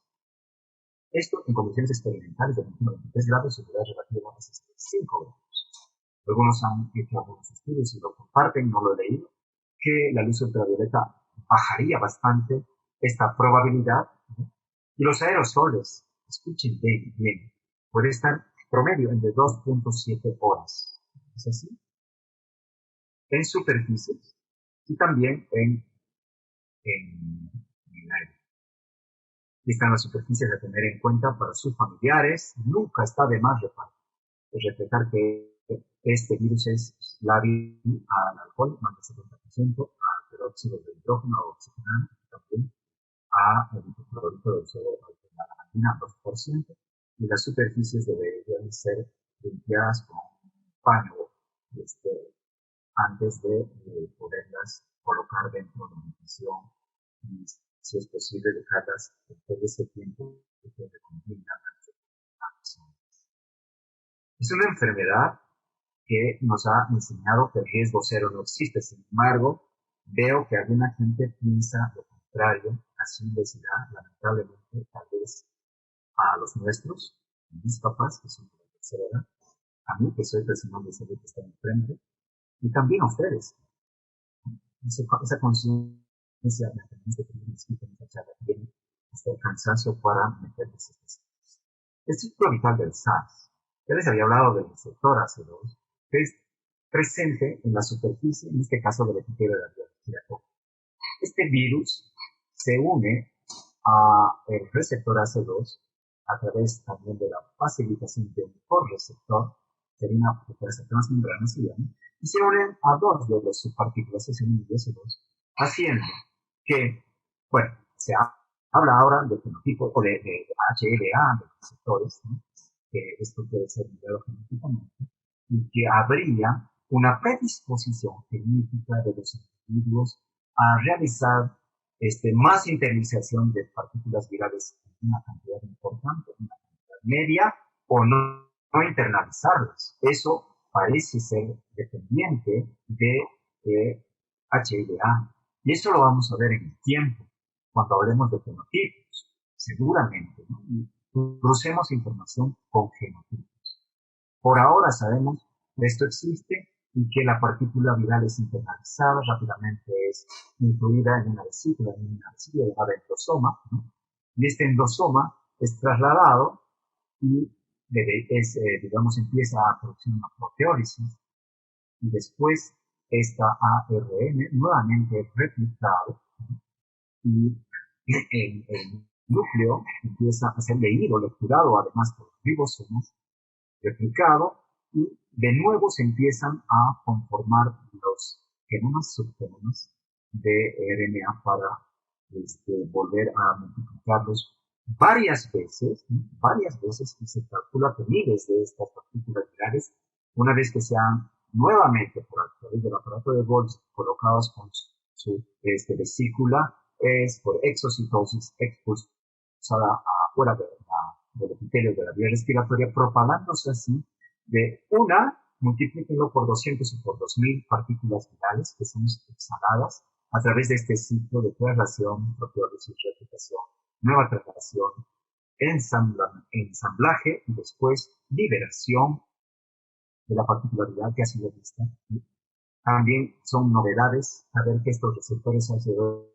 Esto en condiciones experimentales de 23 grados, seguridad relativa a 5 grados. Algunos han hecho algunos estudios y lo comparten, no lo he leído, que la luz ultravioleta bajaría bastante esta probabilidad. Y los aerosoles, escuchen bien, puede estar promedio entre 2.7 horas. ¿Es así? En superficies y también en el aire. Y están las superficies a tener en cuenta para sus familiares. Nunca está de más reflejar que este virus es lábil al alcohol, más del 70%, al peróxido de hidrógeno oxigenante, también al hipoclorito del sodio, a la galanina, 2%, y las superficies deberían ser limpiadas con un paño antes de poderlas colocar dentro de la nutrición y, si es posible, dejarlas después de ese tiempo que se recomienda antes de la. Es una enfermedad que nos ha enseñado que el riesgo cero no existe. Sin embargo, veo que alguna gente piensa lo contrario. Así les da, lamentablemente, tal vez a los nuestros, a mis papás, que son de la tercera edad, a mí, que soy personal de salud que está enfrente, y también a ustedes. Esa conciencia la tenemos que tener en esta charla, tiene hasta el cansancio para meterles estas cosas. El ciclo vital del SARS. Ya les había hablado del receptor AC2, que es presente en la superficie, en este caso del epitelio de la vía respiratoria. Este virus se une al receptor AC2 a través también de la facilitación de un correceptor, que sería una proteasa transmembrana, y se unen a dos de las subpartículas AC1 y AC2, haciendo que, bueno, se habla ahora de fenotipo o de HLA, de receptores, ¿no? Que esto puede ser mediado genéticamente, y que habría una predisposición genética de los individuos a realizar más internalización de partículas virales en una cantidad importante, en una cantidad media, o no internalizarlas. Eso parece ser dependiente de HLA. Y eso lo vamos a ver en el tiempo, cuando hablemos de fenotipos, seguramente, ¿no? Y crucemos información con genotipos. Por ahora sabemos que esto existe y que la partícula viral es internalizada, rápidamente es incluida en una vesícula llamada endosoma, ¿no? Y este endosoma es trasladado y digamos, empieza a producir una proteólisis, y después esta ARN nuevamente es replicado, ¿no? Y el núcleo empieza a ser leído, lecturado, además por los ribosomos, replicado, y de nuevo se empiezan a conformar los genomas, subgenomas de RNA para volver a multiplicarlos varias veces, y se calcula que miles de estas partículas virales, una vez que sean nuevamente por a través del aparato de Golgi colocados con su vesícula, es por exocitosis expulsada afuera del epitelio de la vía respiratoria, propagándose así de una, multiplíquenlo por 200 o por 2000 partículas virales que son exhaladas a través de este ciclo de traslación, proteólisis, replicación, nueva traslación, ensamblaje y después liberación de la particularidad que ha sido vista. También son novedades saber que estos receptores AC2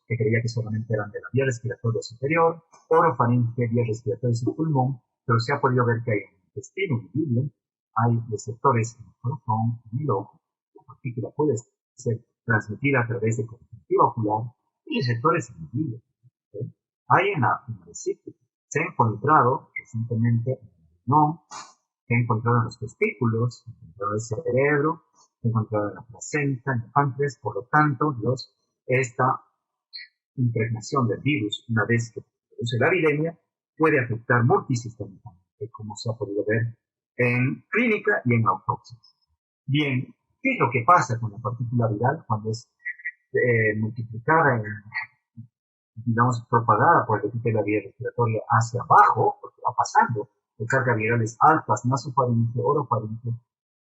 que creía que solamente eran de la vía respiratoria superior, orofaringe, vía respiratoria y pulmón, pero se ha podido ver que hay en el intestino invisible, hay receptores en el corazón, en el ojo, la partícula puede ser transmitida a través de conjuntiva ocular y receptores invisibles. ¿Okay? Hay en la vesícula, se ha encontrado recientemente en el riñón, se ha encontrado en los testículos, se ha encontrado en el cerebro, se ha encontrado en la placenta, en el páncreas, por lo tanto, esta impregnación del virus, una vez que produce la viremia, puede afectar multisistémicamente, como se ha podido ver en clínica y en autopsias. Bien, ¿qué es lo que pasa con la partícula viral cuando es multiplicada, digamos, propagada por el epitelio de la vía respiratoria hacia abajo, porque va pasando de cargas virales altas, nasofaringe, orofaringe,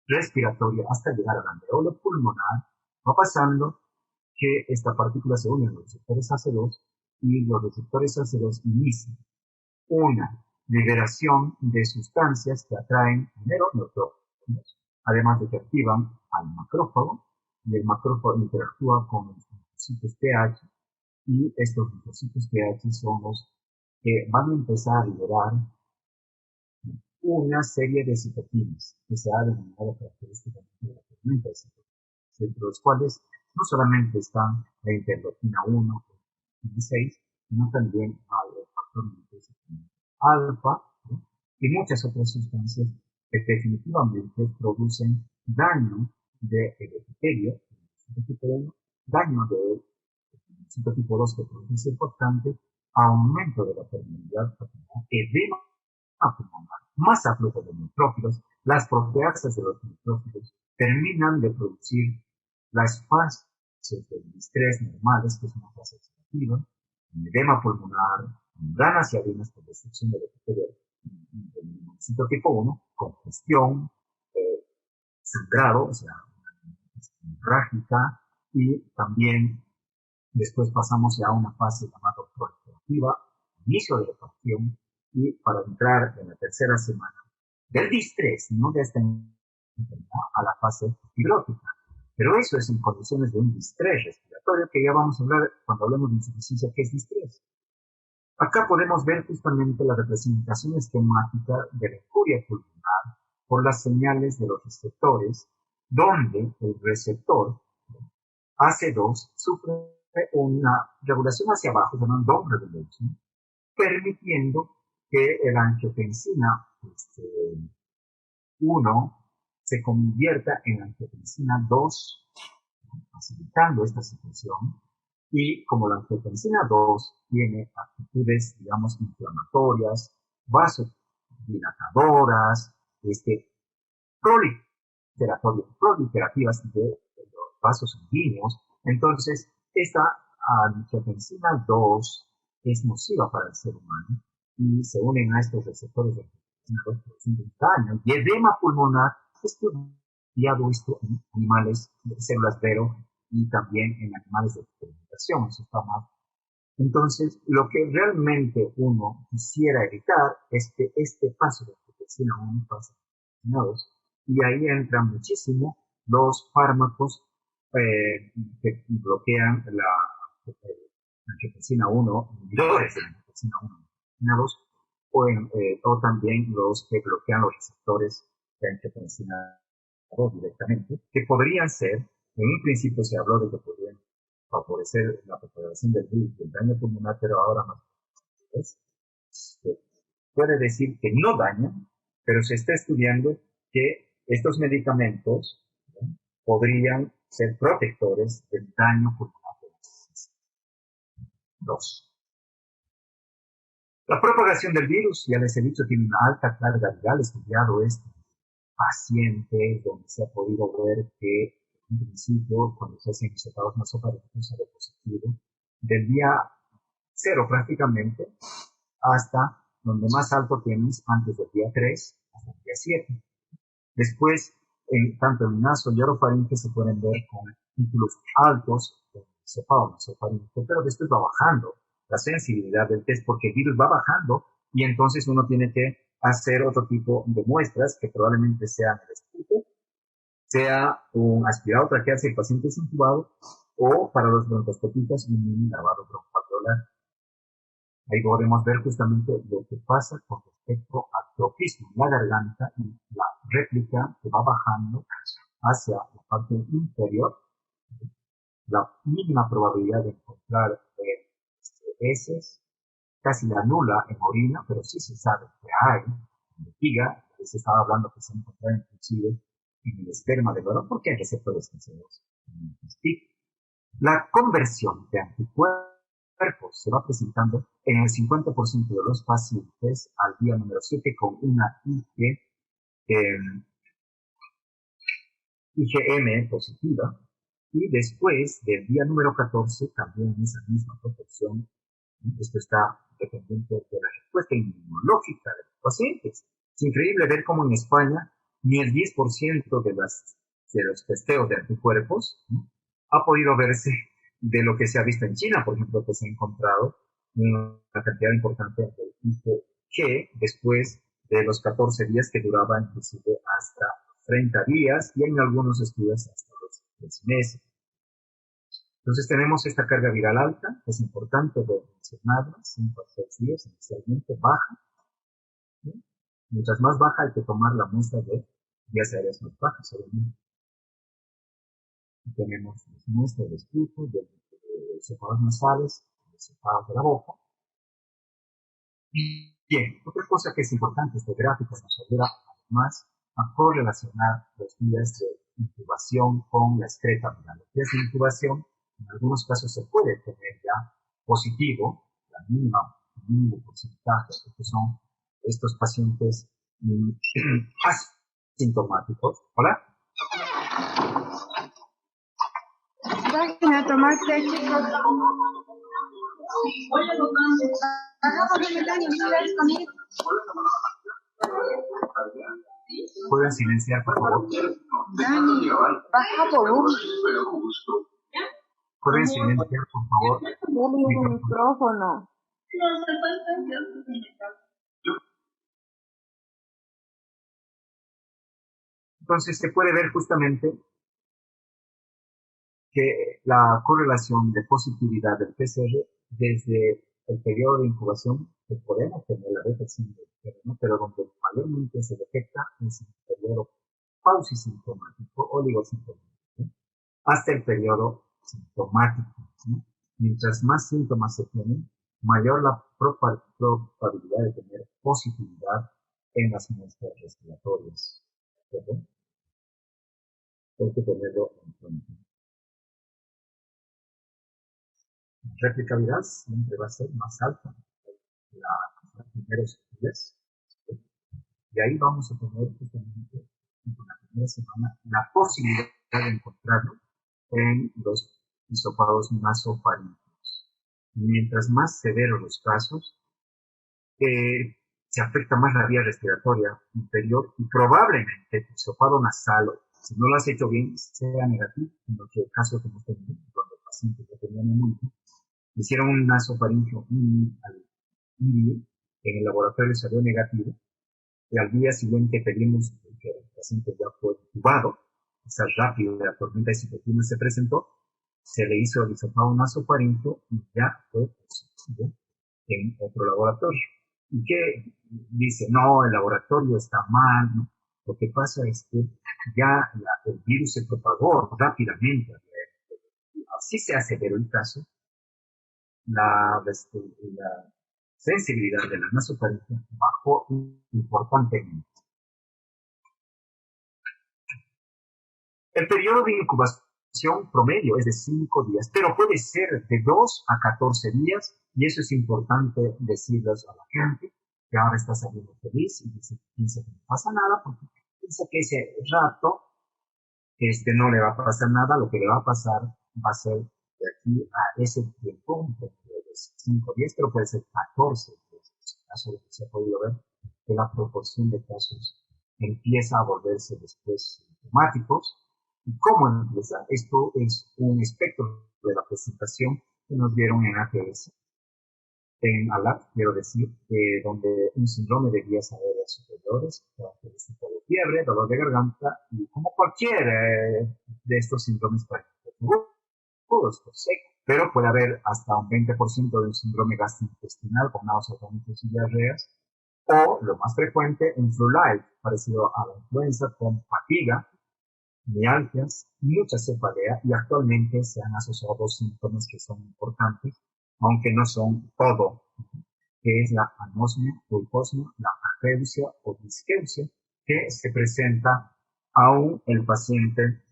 respiratoria, hasta llegar al alveolo pulmonar, va pasando que esta partícula se une a los receptores AC2 y los receptores AC2 inician una liberación de sustancias que atraen primero neutrófilos, además de que activan al macrófago, y el macrófago interactúa con los linfocitos TH, y estos linfocitos TH son los que van a empezar a liberar una serie de citoquinas que se ha denominado característicamente de la tormenta de citoquinas, entre los cuales no solamente están la interleuquina 1 y 6, sino también hay el factor alfa, ¿no? Y muchas otras sustancias que definitivamente producen daño del epitelio, daño del citotipo 2 que produce importante, aumento de la permeabilidad pulmonar, edema pulmonar, más aflujo de neutrófilos, las proteasas de los neutrófilos terminan de producir las fases del distrés normales, que es una fase oxidativa, edema pulmonar, ganas y arenas por destrucción del epitelio del citotipo 1, congestión, sangrado, o sea, hemorrágica, y también después pasamos ya a una fase llamada proliferativa, inicio de la facción, y para entrar en la tercera semana del distrés, no de esta enfermedad, a la fase fibrótica. Pero eso es en condiciones de un distrés respiratorio, que ya vamos a hablar cuando hablemos de insuficiencia, ¿qué es distrés? Acá podemos ver justamente la representación esquemática de la injuria pulmonar por las señales de los receptores, donde el receptor AC2 sufre una regulación hacia abajo, llamada down regulation, permitiendo que el angiotensina 1 se convierta en angiotensina 2, facilitando esta situación. Y como la angiotensina 2 tiene actitudes, digamos, inflamatorias, vasodilatadoras, proliferativas de los vasos sanguíneos, entonces esta angiotensina 2 es nociva para el ser humano y se unen a estos receptores de angiotensina 2 produciendo daño y edema pulmonar, estudiado esto en animales de células Vero y también en animales de experimentación, eso está mal. Entonces, lo que realmente uno quisiera evitar es que este paso de angiotensina 1 pase a angiotensina 2, y ahí entran muchísimo los fármacos que bloquean la angiotensina 1, inhibidores de la angiotensina 1 y angiotensina 2, o también los que bloquean los receptores de angiotensina 2 directamente, que podrían ser, en un principio se habló de que podrían favorecer la propagación del virus, del daño pulmonar, pero ahora más puede decir que no dañan, pero se está estudiando que estos medicamentos, ¿no?, podrían ser protectores del daño pulmonar. 2. La propagación del virus, ya les he dicho, tiene una alta carga viral. He estudiado este paciente donde se ha podido ver que en principio, cuando se hacen hisopados nasofaríngicos, sale positivo del día 0 prácticamente hasta donde más alto tienes antes del día 3 hasta el día 7. Después, tanto en naso y orofaringe se pueden ver con títulos altos de hisopado nasofaríngeo, pero después va bajando la sensibilidad del test porque el virus va bajando y entonces uno tiene que hacer otro tipo de muestras que probablemente sean el esputo, sea un aspirado traqueal si el paciente es intubado, o para los broncoscopistas un mini lavado broncoalveolar. Ahí podemos ver justamente lo que pasa con respecto al tropismo en la garganta y la réplica que va bajando hacia la parte inferior. La mínima probabilidad de encontrar heces, casi la nula en orina, pero sí se sabe que hay en vejiga. Se estaba hablando que se ha encontrado inclusive en el esperma del varón porque hay receptores cancerosos en el intestino. La conversión de anticuerpos se va presentando en el 50% de los pacientes al día número 7 con una IgM positiva, y después del día número 14 también en esa misma proporción. Esto está dependiente de la respuesta inmunológica de los pacientes. Es increíble ver cómo en España ni el 10% de los testeos de anticuerpos, ¿no?, ha podido verse de lo que se ha visto en China, por ejemplo, que se ha encontrado una cantidad importante de IgG después de los 14 días, que duraba inclusive hasta 30 días y en algunos estudios hasta los 3 meses. Entonces tenemos esta carga viral alta, es importante mencionarla, 5 a 6 días inicialmente baja, ¿sí? Mientras más baja hay que tomar la muestra de vías aéreas más bajas, obviamente. Tenemos las muestras de estuco, de cepados nasales, de cepados de la boca. Bien, otra cosa que es importante, este gráfico nos ayuda además a correlacionar los días de incubación con la excreta viral. Los días de incubación, en algunos casos se puede tener ya positivo, el mínimo porcentaje, que son estos pacientes asintomáticos. ¿Hola? Déjenme tomar leche. ¿Pueden silenciar, por favor? Dani, baja volumen. ¿Pueden silenciar, por favor? Dale un micrófono. Entonces se puede ver justamente que la correlación de positividad del PCR desde el periodo de incubación, que podemos tener la detección del germen, pero donde mayormente se detecta es el periodo pausisintomático, oligosintomático, hasta el periodo sintomático, ¿sí? Mientras más síntomas se tienen, mayor la probabilidad de tener positividad en las muestras respiratorias. ¿Verdad? Hay que tenerlo en cuenta. La réplica viral siempre va a ser más alta en los primeros días. ¿Sí? Y ahí vamos a tener justamente en la primera semana la posibilidad de encontrarlo en los hisopados nasofaríngicos. Mientras más severos los casos, se afecta más la vía respiratoria inferior y probablemente el hisopado nasal, si no lo has hecho bien, sea negativo, en los casos que hemos tenido, cuando el paciente ya tenía neumonía, hicieron un nasofaringeo en el laboratorio salió negativo, y al día siguiente pedimos que el paciente ya fue intubado, esa rápido de la tormenta de citocina se presentó, se le hizo el hisopado nasofaríngeo y ya fue positivo en otro laboratorio. ¿Y qué dice? No, el laboratorio está mal, ¿no? Lo que pasa es que ya el virus se propagó rápidamente. Así se hace, pero el caso, la sensibilidad de la nasofaringea bajó importantemente. El periodo de incubación promedio es de 5 días, pero puede ser de 2 a 14 días, y eso es importante decirles a la gente que ahora está saliendo feliz y piensa que no pasa nada, porque piensa que ese rato no le va a pasar nada. Lo que le va a pasar va a ser de aquí a ese tiempo, de 5 días, pero puede ser 14 días. En este caso, lo que se ha podido ver que la proporción de casos empieza a volverse después sintomáticos. ¿Y cómo empieza? Esto es un espectro de la presentación que nos dieron en ATS, en ALAT, quiero decir, donde un síndrome de vías aéreas superiores, característica de fiebre, dolor de garganta, y como cualquier de estos síndromes todo esto seco. Pero puede haber hasta un 20% de un síndrome gastrointestinal con náuseas, vómitos y diarreas, o, lo más frecuente, un flu light, parecido a la influenza, con fatiga, mialgias, mucha cefalea, y actualmente se han asociado dos síntomas que son importantes, aunque no son todo, que es la anosmia o hiposmia, la ageusia o disgeusia, que se presenta aún el paciente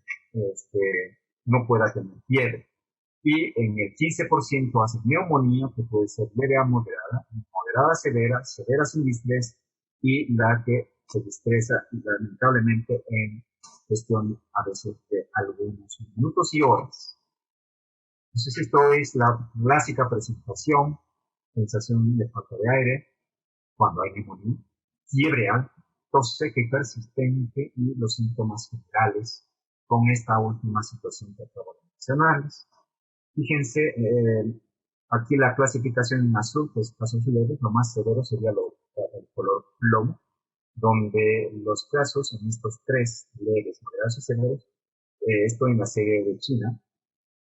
no pueda tener fiebre. Y en el 15% hace neumonía, que puede ser leve a moderada, moderada severa, severa sin distrés, y la que se distresa lamentablemente en cuestión a veces de algunos minutos y horas. Entonces esto es la clásica presentación: sensación de falta de aire cuando hay neumonía, fiebre alta, tos seca y persistente, y los síntomas generales con esta última situación que acabo de mencionarles. Fíjense, aquí la clasificación en azul, que es casos leves, lo más severo sería el color plomo, donde los casos en estos tres leves, moderados y severos, esto en la serie de China,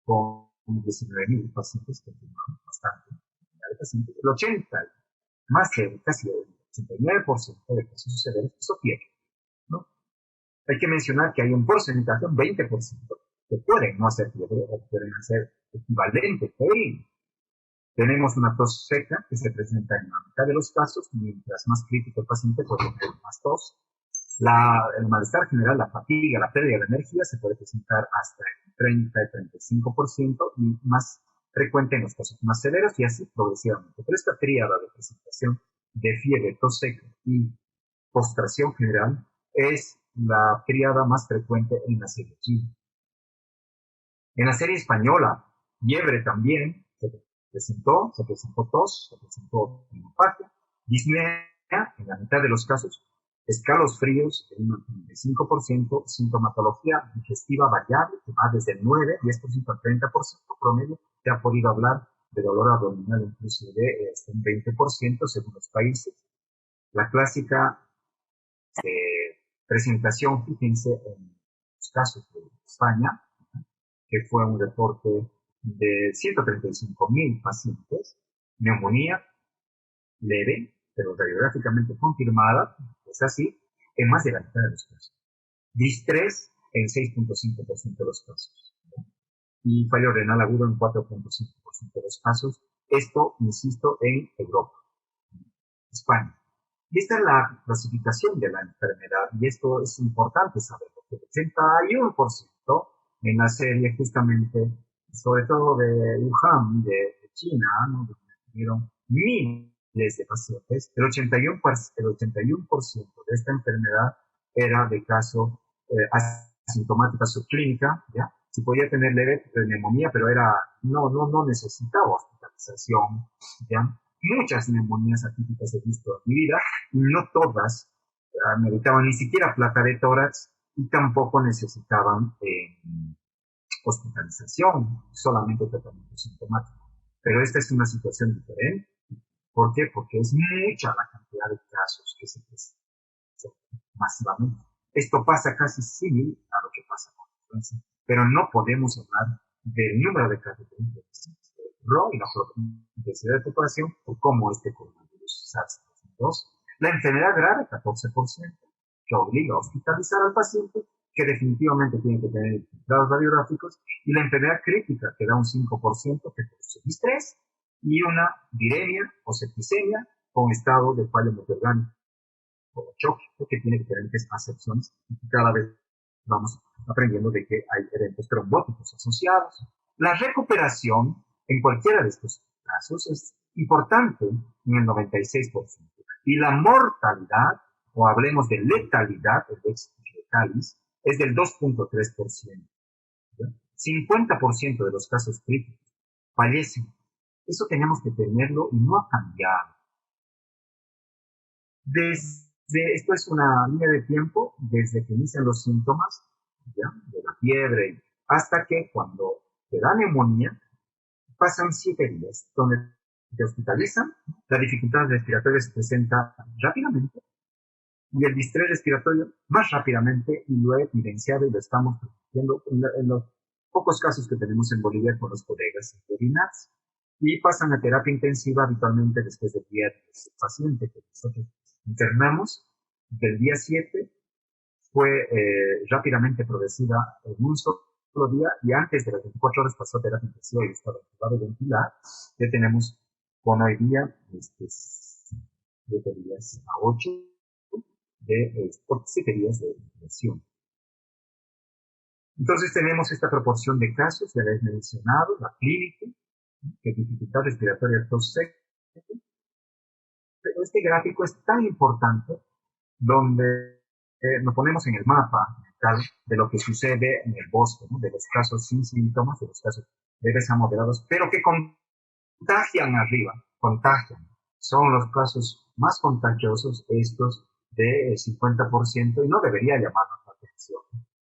con 19.000 pacientes, que firmaron bastante, el 80, más de casi el 89% de casos severos, eso pierde, ¿no? Hay que mencionar que hay un porcentaje, un 20%, que pueden no hacer fiebre o pueden hacer equivalente febril. Tenemos una tos seca que se presenta en la mitad de los casos, mientras más crítico el paciente puede tener más tos. El malestar general, la fatiga, la pérdida de energía se puede presentar hasta el 30 y 35% y más frecuente en los casos más severos, y así progresivamente. Pero esta tríada de presentación de fiebre, tos seca y postración general es la tríada más frecuente en la serie china. En la serie española, fiebre también se presentó tos, se presentó hemorragia, disnea en la mitad de los casos, escalofríos en un 35%, sintomatología digestiva variable que va desde el 9, 10% al 30% promedio. Se ha podido hablar de dolor abdominal inclusive hasta un 20% según los países. La clásica presentación, fíjense, en los casos de España, que fue un reporte de 135.000 pacientes, neumonía leve, pero radiográficamente confirmada, es así, en más de la mitad de los casos. Distrés en 6.5% de los casos. Y fallo renal agudo en 4.5% de los casos. Esto, insisto, en Europa, España. Y esta es la clasificación de la enfermedad, y esto es importante saberlo, que el 81% en la serie justamente, sobre todo de Wuhan, de China, ¿no?, donde tuvieron miles de pacientes, el 81% de esta enfermedad era de caso asintomática subclínica, ¿ya? Si podía tener leve neumonía, pero no necesitaba hospitalización, ¿ya? Muchas neumonías atípicas he visto en mi vida, no todas meritaban ni siquiera placa de tórax y tampoco necesitaban hospitalización, solamente tratamiento sintomático. Pero esta es una situación diferente. ¿Por qué? Porque es mucha la cantidad de casos que se presentan masivamente. Esto pasa casi similar a lo que pasa con la influenza, pero no podemos hablar del número de casos de influenza y la intensidad de propagación o cómo este coronavirus SARS-CoV-2. La enfermedad grave, 14%, que obliga a hospitalizar al paciente, que definitivamente tiene que tener infiltrados radiográficos, y la enfermedad crítica, que da un 5%, que produce distrés, y una viremia o septicemia con estado de fallo multiorgánico o choque, que tiene diferentes acepciones, y cada vez vamos aprendiendo de que hay eventos trombóticos asociados. La recuperación en cualquiera de estos casos es importante en el 96%. Y la mortalidad, o hablemos de letalidad, el ex letalis, es del 2.3%. 50% de los casos críticos fallecen. Eso tenemos que tenerlo y no ha cambiado. Esto es una línea de tiempo desde que inician los síntomas, ¿ya?, de la fiebre hasta que cuando te da neumonía, pasan 7 días donde te hospitalizan, la dificultad respiratoria se presenta rápidamente y el distrés respiratorio más rápidamente, y lo he evidenciado y lo estamos viendo en los pocos casos que tenemos en Bolivia con los colegas interinats y pasan a terapia intensiva habitualmente después del día del paciente que nosotros internamos. Del día 7 fue rápidamente progresiva en un solo día y antes de las 24 horas pasó a terapia intensiva y estaba activado y ventilado. Ya tenemos con hoy día 7 días a 8 por 7 días de ventilación. Entonces tenemos esta proporción de casos, ya les he mencionado, la clínica, que dificultad respiratoria tos seca. Pero este gráfico es tan importante donde nos ponemos en el mapa mental de lo que sucede en el bosque, ¿no? De los casos sin síntomas, de los casos leves a moderados, pero que contagian arriba, contagian. Son los casos más contagiosos estos del 50% y no debería llamarnos la atención.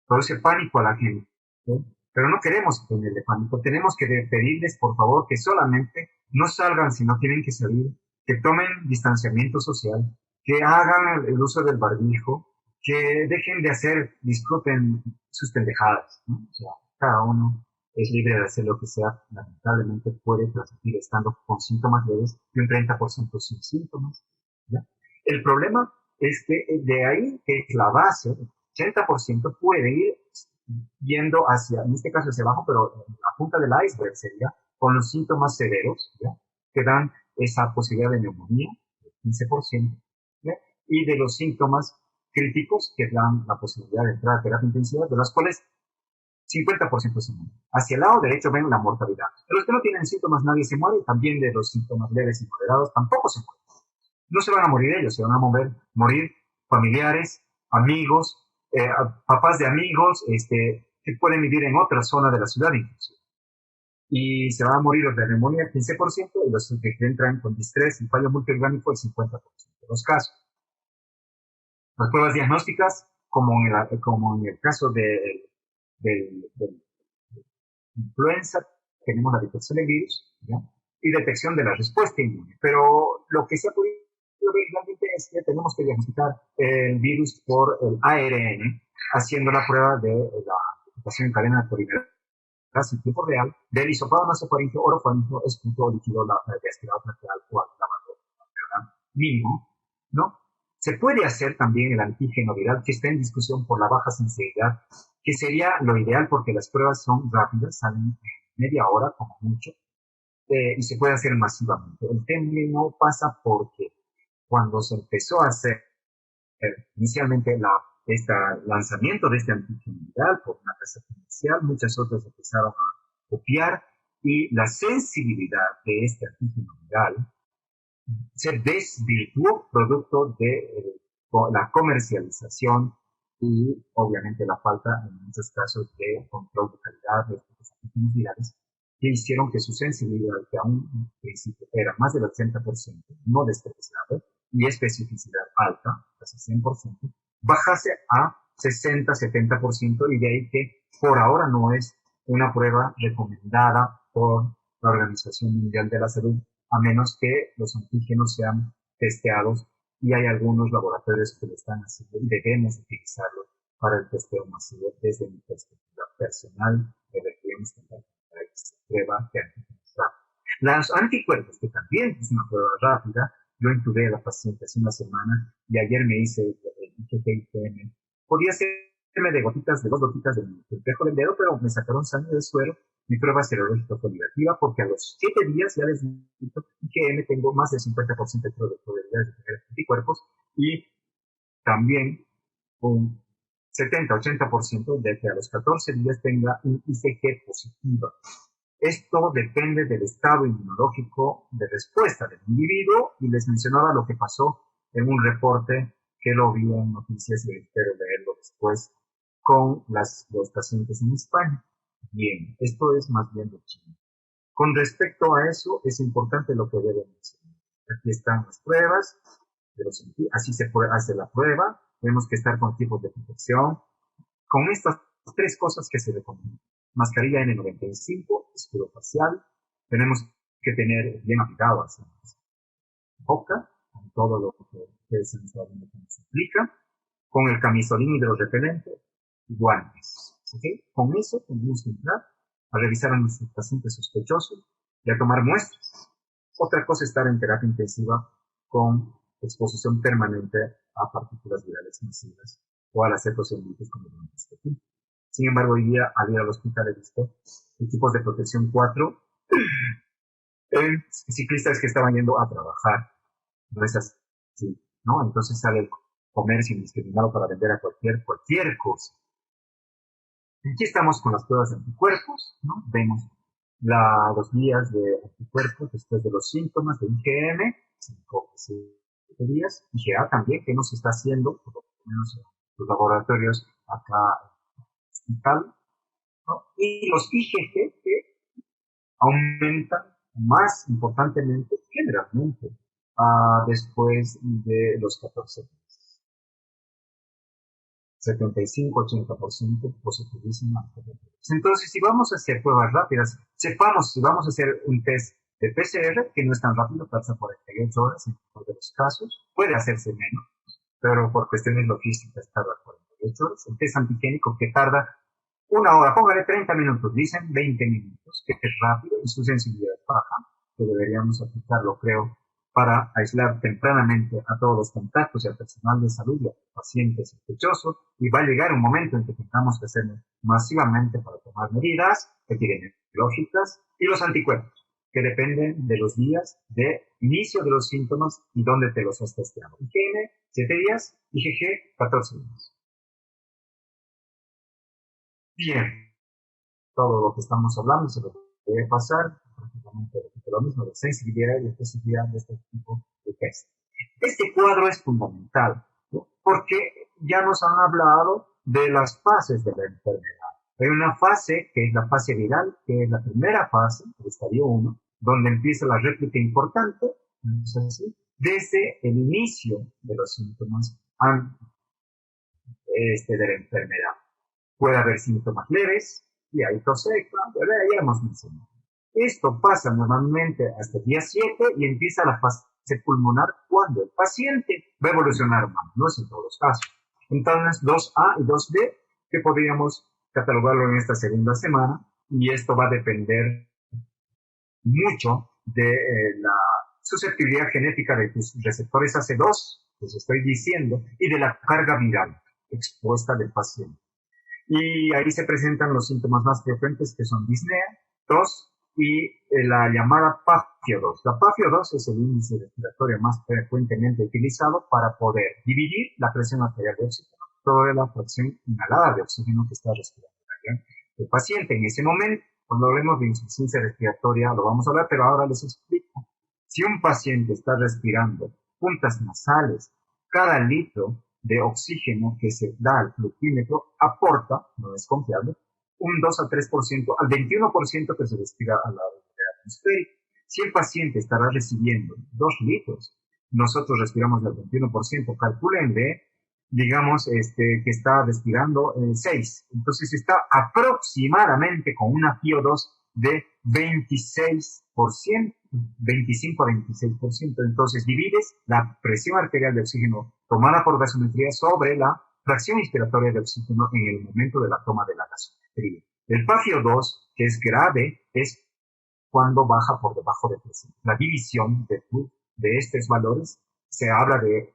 Produce pánico a la gente, ¿sí? Pero no queremos tenerle pánico. Tenemos que pedirles, por favor, que solamente no salgan si no tienen que salir, que tomen distanciamiento social, que hagan el uso del barbijo, que dejen de hacer, disfruten sus pendejadas, ¿no? O sea, cada uno es libre de hacer lo que sea. Lamentablemente puede transmitir estando con síntomas leves y un 30% sin síntomas, ¿ya? El problema es que de ahí, que es la base, 80% puede ir yendo hacia, en este caso hacia abajo, pero la punta del iceberg sería con los síntomas severos, ¿ya? Que dan esa posibilidad de neumonía, el 15%, ¿ya? Y de los síntomas críticos que dan la posibilidad de entrar a terapia intensiva, de las cuales 50% se mueren. Hacia el lado derecho ven la mortalidad. De los que no tienen síntomas nadie se muere, también de los síntomas leves y moderados tampoco se mueren. No se van a morir ellos, se van a morir familiares, amigos, papás de amigos, que pueden vivir en otra zona de la ciudad incluso. Y se van a morir los de neumonía el 15% y los que entran con distrés y fallo multiorgánico el 50% de los casos. Las pruebas diagnósticas, como en el caso de influenza, tenemos la detección del virus, ¿ya? Y detección de la respuesta inmune. Pero lo que se ha podido ver realmente es que tenemos que diagnosticar el virus por el ARN, haciendo la prueba de la amplificación en cadena de polimerasa en tiempo real del hisopado nasofaríngeo, orofaríngeo, esputo líquido, la aspirado traqueal o lavado mínimo, ¿no? Se puede hacer también el antígeno viral, que está en discusión por la baja sensibilidad, que sería lo ideal porque las pruebas son rápidas, salen en media hora como mucho, y se puede hacer masivamente. El tema no pasa porque cuando se empezó a hacer inicialmente este lanzamiento de este antígeno viral por una casa comercial, muchas otras empezaron a copiar y la sensibilidad de este antígeno viral se desvirtuó producto de la comercialización y obviamente la falta en muchos casos de control de calidad de estos antígenos virales que hicieron que su sensibilidad, que a un principio era más del 80%, no despreciable, y especificidad alta, casi 100%, bajase a 60-70% y de ahí que por ahora no es una prueba recomendada por la Organización Mundial de la Salud, a menos que los antígenos sean testeados y hay algunos laboratorios que lo están haciendo y debemos utilizarlo para el testeo masivo. Desde mi perspectiva personal, deberíamos contar con esta prueba de antígenos rápidos. Los anticuerpos, que también es una prueba rápida, yo intubé a la paciente hace una semana y ayer me hice el IgG-IgM. Podía hacerme de gotitas, de 2 gotitas del espejo del dedo, pero me sacaron sangre del suero. Mi prueba serológica fue negativa porque a los 7 días ya les digo IgM tengo más del 50% de probabilidades de tener anticuerpos y también un 70-80% de que a los 14 días tenga un IgG positivo. Esto depende del estado inmunológico de respuesta del individuo y les mencionaba lo que pasó en un reporte que lo vi en noticias y espero leerlo después con los pacientes en España. Bien, esto es más bien de China. Con respecto a eso, es importante lo que deben mencionar. Aquí están las pruebas, así se hace la prueba, tenemos que estar con equipos de protección, con estas 3 cosas que se recomiendan. Mascarilla N95, escudo facial, tenemos que tener bien aplicado hacia la boca, con todo lo que ustedes han estado viendo que nos aplica, con el camisolín hidrorrepelente, guantes. ¿Okay? Con eso tenemos que entrar a revisar a nuestros pacientes sospechosos y a tomar muestras. Otra cosa es estar en terapia intensiva con exposición permanente a partículas virales masivas o al hacer procedimientos como bronquioscopía. Sin embargo, hoy día, al ir al hospital, he visto equipos de protección 4 ciclistas que estaban yendo a trabajar. No es así, ¿no? Entonces sale el comercio indiscriminado para vender a cualquier cosa. Aquí estamos con las pruebas de anticuerpos, ¿no? Vemos los días de anticuerpos después de los síntomas de IgM, 5 o 7 días, IgA también, que nos está haciendo, por lo menos en los laboratorios acá en el hospital, ¿no? Y los IgG que aumentan más importantemente, generalmente, después de los 14 días. 75-80% positivísima. Entonces, si vamos a hacer pruebas rápidas, sepamos si vamos a hacer un test de PCR, que no es tan rápido, pasa 48 horas en todos los casos, puede hacerse menos, pero por cuestiones logísticas tarda 48 horas. El test antigénico que tarda 1 hora, póngale 30 minutos, dicen 20 minutos, que es rápido y su sensibilidad es baja, que deberíamos aplicarlo, creo, para aislar tempranamente a todos los contactos y al personal de salud y a pacientes sospechosos, y va a llegar un momento en que tengamos que hacerlo masivamente para tomar medidas epidemiológicas y los anticuerpos, que dependen de los días de inicio de los síntomas y dónde te los has testeado. IgM, 7 días, IgG, 14 días. Bien, todo lo que estamos hablando se lo debe pasar, prácticamente lo mismo, de sensibilidad y especificidad de este tipo de test. Este cuadro es fundamental, ¿no? Porque ya nos han hablado de las fases de la enfermedad. Hay una fase que es la fase viral, que es la primera fase, el estadio 1, donde empieza la réplica importante, ¿no es así? Desde el inicio de los síntomas de la enfermedad. Puede haber síntomas leves, y hay tos seca, ya hemos mencionado. Esto pasa normalmente hasta el día 7 y empieza la fase pulmonar cuando el paciente va a evolucionar mal, no es en todos los casos. Entonces, 2A y 2B, que podríamos catalogarlo en esta segunda semana, y esto va a depender mucho de la susceptibilidad genética de tus receptores AC2, que os estoy diciendo, y de la carga viral expuesta del paciente. Y ahí se presentan los síntomas más frecuentes, que son disnea, tos y la llamada PAFIO2. La PAFIO2 es el índice respiratorio más frecuentemente utilizado para poder dividir la presión arterial de oxígeno sobre la fracción inhalada de oxígeno que está respirando el paciente. En ese momento, cuando hablemos de insuficiencia respiratoria, lo vamos a hablar, pero ahora les explico. Si un paciente está respirando puntas nasales, cada litro de oxígeno que se da al fluxímetro aporta, no es confiable, un 2 a 3% al 21% que se respira al lado del atmosférico. Si el paciente estará recibiendo 2 litros, nosotros respiramos del 21%, calculenle, digamos, que está respirando 6. Entonces está aproximadamente con una PO2 de 26%, 25 a 26%. Entonces divides la presión arterial de oxígeno tomada por gasometría sobre la fracción inspiratoria de oxígeno en el momento de la toma de la gasometría. El PaFio2, que es grave, es cuando baja por debajo de 300. La división de estos valores se habla de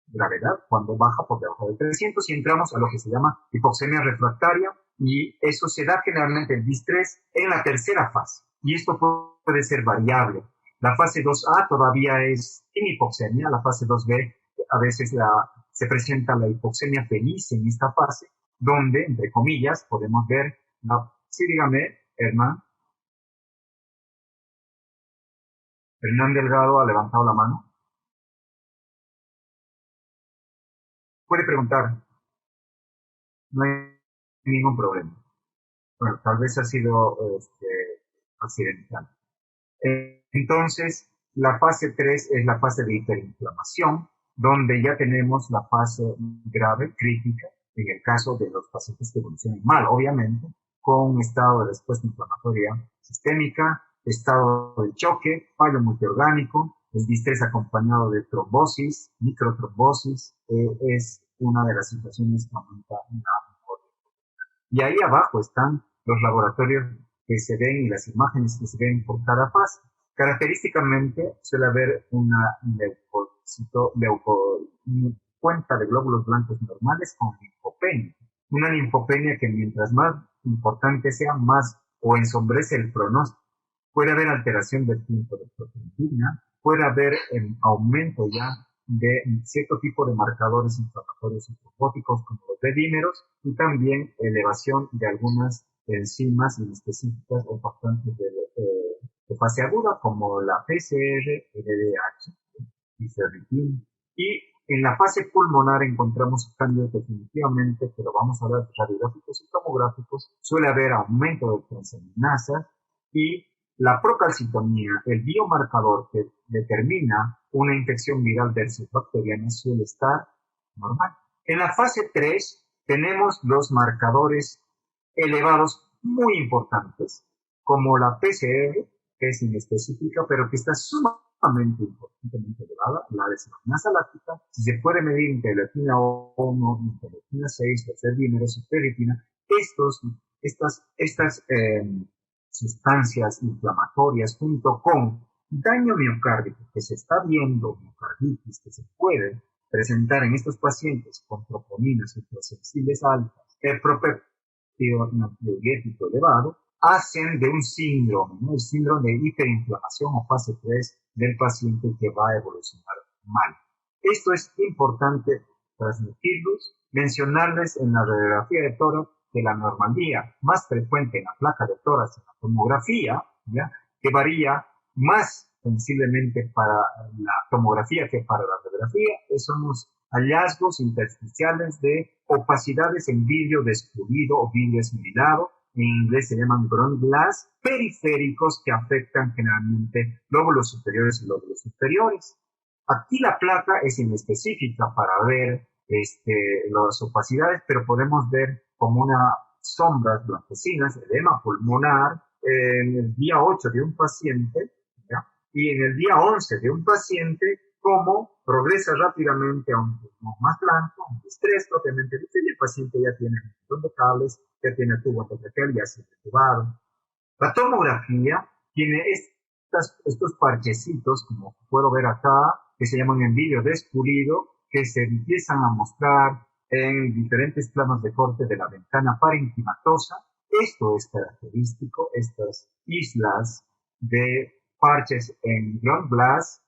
gravedad cuando baja por debajo de 300 y entramos a lo que se llama hipoxemia refractaria, y eso se da generalmente el distrés en la tercera fase, y esto puede ser variable. La fase 2A todavía es sin hipoxemia, la fase 2B a veces se presenta la hipoxemia feliz en esta fase, donde, entre comillas, podemos ver, sí, dígame, Hernán Delgado ha levantado la mano. Puede preguntar, no hay ningún problema. Bueno, tal vez ha sido accidental. Entonces, la fase 3 es la fase de hiperinflamación, donde ya tenemos la fase grave, crítica, en el caso de los pacientes que evolucionan mal, obviamente, con un estado de respuesta inflamatoria sistémica, estado de choque, fallo multiorgánico, el distrés acompañado de trombosis, microtrombosis, es una de las situaciones que aumenta la. Y ahí abajo están los laboratorios que se ven y las imágenes que se ven por cada fase. Característicamente suele haber una cuenta de glóbulos blancos normales con linfopenia. Una linfopenia que mientras más importante sea, más o ensombrece el pronóstico. Puede haber alteración del tiempo de proteína, puede haber aumento ya de cierto tipo de marcadores inflamatorios y trombóticos como los de dímeros y también elevación de algunas enzimas inespecíficas o impactantes de fase aguda como la PCR, LDH y ferritina. Y en la fase pulmonar encontramos cambios definitivamente, pero vamos a ver radiográficos y tomográficos. Suele haber aumento de transaminasas y la procalcitonía, el biomarcador que determina una infección viral versus bacteriana, suele estar normal. En la fase 3 tenemos los marcadores elevados muy importantes, como la PCR, que es inespecífica, pero que está sumamente importantemente elevada, la desaminasa láctica. Si se puede medir interleuquina 1, interleuquina 6, tercer dímeros, ferritina, estas sustancias inflamatorias junto con daño miocárdico que se está viendo, miocarditis que se puede presentar en estos pacientes con troponinas ultrasensibles altas, el propéptido natriurético elevado, hacen de un síndrome, ¿no? El síndrome de hiperinflamación o fase 3 del paciente que va a evolucionar mal. Esto es importante transmitirlos, mencionarles en la radiografía de tórax que la anomalía más frecuente en la placa de tórax en la tomografía, ¿ya?, que varía más sensiblemente para la tomografía que para la radiografía, son los hallazgos intersticiales de opacidades en vidrio descubierto o vidrio esmerilado, en inglés se llaman ground glass, periféricos que afectan generalmente lóbulos superiores y lóbulos inferiores. Aquí la placa es inespecífica para ver las opacidades, pero podemos ver como unas sombras blanquecinas, edema pulmonar, en el día 8 de un paciente, ¿ya?, y en el día 11 de un paciente, como progresa rápidamente a un pulmón más blanco, un estrés propiamente dicho, y el paciente ya tiene un montón de cables, ya tiene el tubo endotraqueal, ya se ha intubado. La tomografía tiene estos parchecitos, como puedo ver acá, que se llaman en vidrio despulido, que se empiezan a mostrar en diferentes planos de corte de la ventana parenquimatosa. Esto es característico, estas islas de parches en ground glass,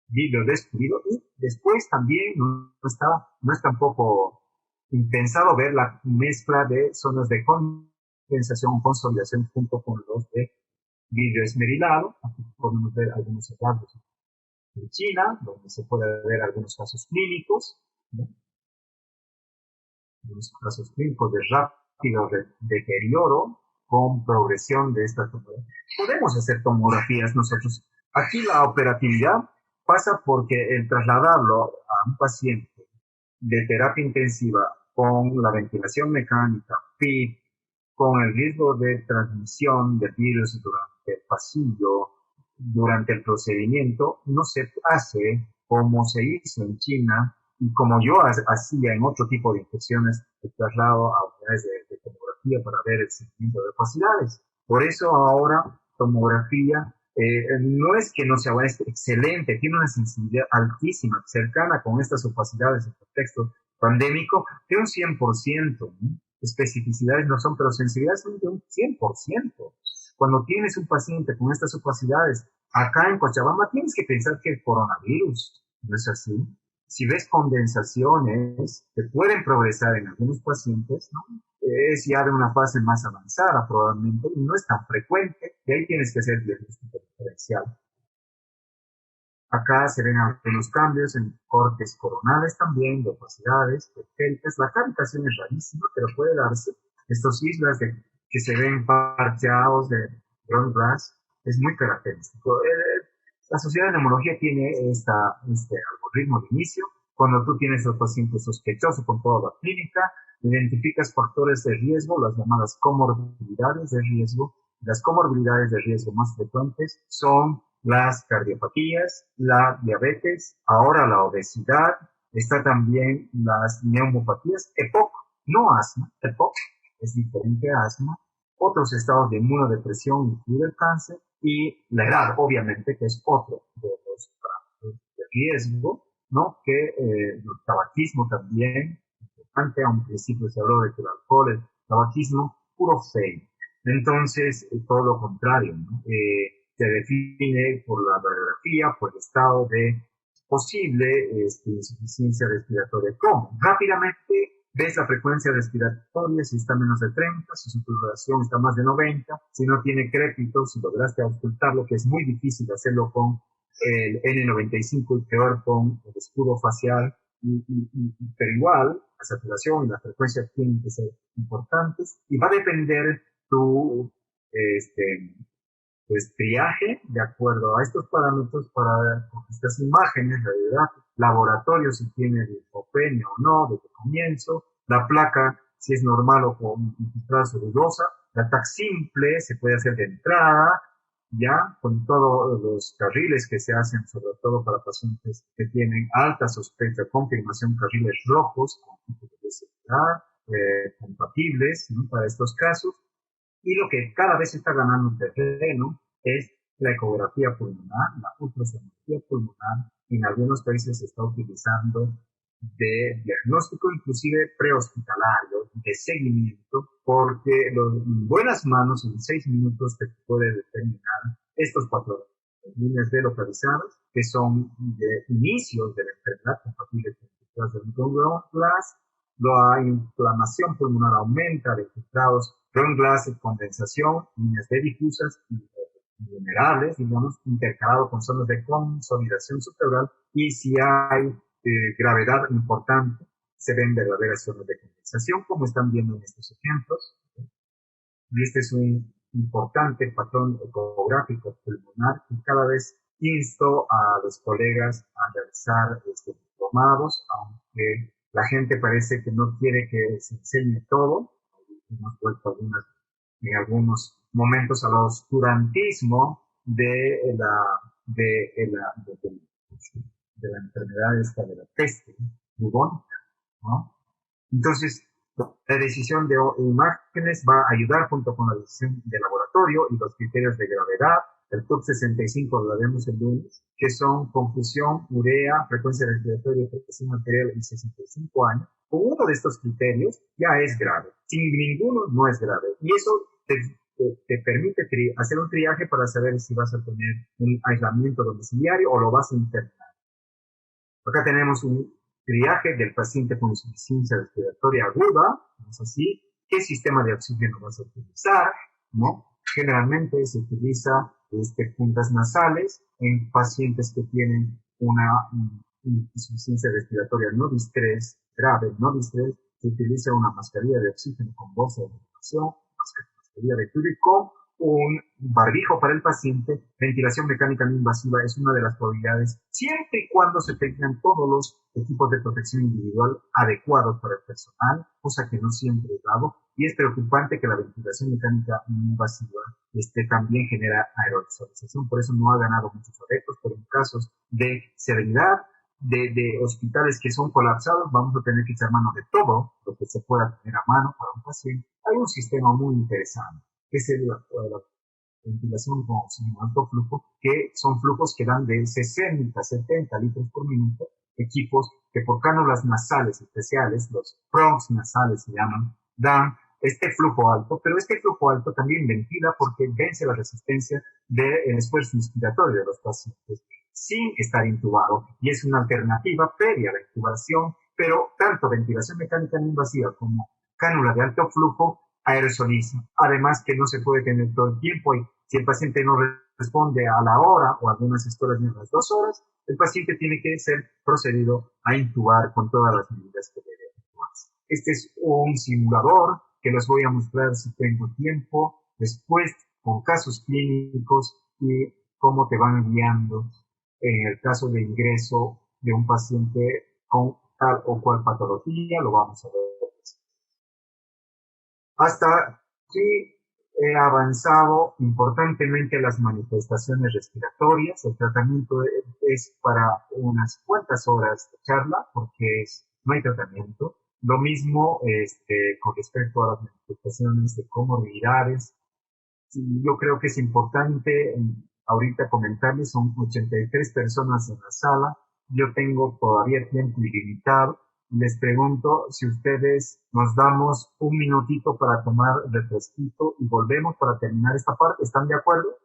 vidrio despulido, y después también no es tampoco impensado ver la mezcla de zonas de condensación o consolidación junto con los de vidrio esmerilado. Aquí podemos ver algunos hallazgos en China, donde se puede ver algunos casos clínicos, ¿no?, algunos casos clínicos de rápido deterioro con progresión de esta tomografía. Podemos hacer tomografías nosotros. Aquí la operatividad pasa porque el trasladarlo a un paciente de terapia intensiva con la ventilación mecánica, PIP, con el riesgo de transmisión de virus durante el pasillo, durante el procedimiento, no se hace como se hizo en China y como yo hacía en otro tipo de infecciones, el traslado a unidades de tomografía para ver el seguimiento de opacidades. Por eso ahora tomografía no es que no sea buena, es excelente, tiene una sensibilidad altísima, cercana con estas opacidades en contexto pandémico, de un 100%, ¿no? Especificidades no son, pero sensibilidades son de un 100%. Cuando tienes un paciente con estas opacidades, acá en Cochabamba tienes que pensar que el coronavirus, ¿no es así? Si ves condensaciones que pueden progresar en algunos pacientes, ¿no?, es ya de una fase más avanzada probablemente y no es tan frecuente, y ahí tienes que hacer diagnóstico diferencial. Acá se ven algunos cambios en cortes coronales también, de opacidades, periféricas. La cavitación es rarísima, pero puede darse. Estos islas que se ven parcheados de ground glass es muy característico. La Sociedad de Neumología tiene este algoritmo de inicio. Cuando tú tienes al paciente sospechoso con toda la clínica, identificas factores de riesgo, las llamadas comorbilidades de riesgo. Las comorbilidades de riesgo más frecuentes son las cardiopatías, la diabetes, ahora la obesidad, está también las neumopatías, EPOC, no asma, EPOC es diferente a asma, otros estados de inmunodepresión, incluido el cáncer, y la edad, obviamente, que es otro de los parámetros de riesgo, ¿no? Que el tabaquismo también, importante, a un principio se habló de que el alcohol, el tabaquismo, puro fake. Entonces, todo lo contrario, ¿no? Se define por la radiografía, por el estado de posible insuficiencia respiratoria. ¿Cómo? Rápidamente ves la frecuencia respiratoria, si está menos de 30, si su saturación está más de 90, si no tiene crépito, si lograste auscultarlo, que es muy difícil hacerlo con el N95 y peor con el escudo facial, pero igual la saturación y la frecuencia tienen que ser importantes y va a depender tu pues triaje de acuerdo a estos parámetros para estas imágenes, realidad, laboratorio si tiene linfopenia o no desde el comienzo, la placa si es normal o con infiltración dudosa, la TAC simple se puede hacer de entrada, ya con todos los carriles que se hacen, sobre todo para pacientes que tienen alta sospecha, confirmación, carriles rojos con tipos de seguridad compatibles, ¿no? Para estos casos. Y lo que cada vez está ganando terreno es la ecografía pulmonar, la ultrasonografía pulmonar. En algunos países se está utilizando de diagnóstico, inclusive prehospitalario, de seguimiento, porque en buenas manos, en 6 minutos, te puede determinar estos 4 líneas de localizadas, que son de inicios de la enfermedad compatible con el bronquiolitis. La inflamación pulmonar aumenta de infiltrados, bronquiolitis, condensación, líneas de difusas y vulnerables, digamos, intercalado con zonas de consolidación subpleural, y si hay gravedad importante, se ven verdaderas zonas de condensación, como están viendo en estos ejemplos. Y este es un importante patrón ecográfico pulmonar y cada vez insto a los colegas a realizar diplomados, aunque la gente parece que no quiere que se enseñe todo. Hemos vuelto en algunos momentos al oscurantismo de la enfermedad esta de la peste bubónica, ¿no? Entonces, la decisión de imágenes va a ayudar junto con la decisión de laboratorio y los criterios de gravedad. El TOP 65 lo haremos el lunes, que son confusión, urea, frecuencia respiratoria, presión arterial en 65 años. Con uno de estos criterios ya es grave. Sin ninguno no es grave. Y eso te permite hacer un triaje para saber si vas a tener un aislamiento domiciliario o lo vas a internar. Acá tenemos un triaje del paciente con insuficiencia respiratoria aguda, es así, qué sistema de oxígeno vas a utilizar, ¿no? Generalmente se utiliza puntas nasales en pacientes que tienen una insuficiencia respiratoria no distrés, grave, no distrés, se utiliza una mascarilla de oxígeno con bolsa de ventilación, mascarilla de tubo, un barbijo para el paciente. Ventilación mecánica no invasiva es una de las probabilidades, siempre y cuando se tengan todos los equipos de protección individual adecuados para el personal, cosa que no siempre es dado, y es preocupante que la ventilación mecánica no invasiva también genera aerosolización, por eso no ha ganado muchos adeptos, pero en casos de severidad, de hospitales que son colapsados, vamos a tener que echar mano de todo lo que se pueda tener a mano para un paciente. Hay un sistema muy interesante, que es la ventilación con oxígeno alto flujo, que son flujos que dan de 60 a 70 litros por minuto, equipos que por cánulas nasales especiales, los prongs nasales se llaman, dan este flujo alto, pero este flujo alto también ventila porque vence la resistencia del esfuerzo inspiratorio de los pacientes sin estar intubado, y es una alternativa previa a la intubación, pero tanto ventilación mecánica no invasiva como cánula de alto flujo aerosoliza. Además que no se puede tener todo el tiempo, y si el paciente no responde a la hora o algunas historias ni a las 2 horas, el paciente tiene que ser procedido a intubar con todas las medidas que debe intubarse. Este es un simulador que les voy a mostrar si tengo tiempo, después con casos clínicos y cómo te van guiando en el caso de ingreso de un paciente con tal o cual patología. Lo vamos a ver. Hasta aquí he avanzado importantemente las manifestaciones respiratorias. El tratamiento es para unas cuantas horas de charla porque no hay tratamiento. Lo mismo con respecto a las manifestaciones de comorbilidades. Y yo creo que es importante ahorita comentarles, son 83 personas en la sala. Yo tengo todavía tiempo ilimitado. Les pregunto si ustedes nos damos un minutito para tomar refresquito y volvemos para terminar esta parte. ¿Están de acuerdo?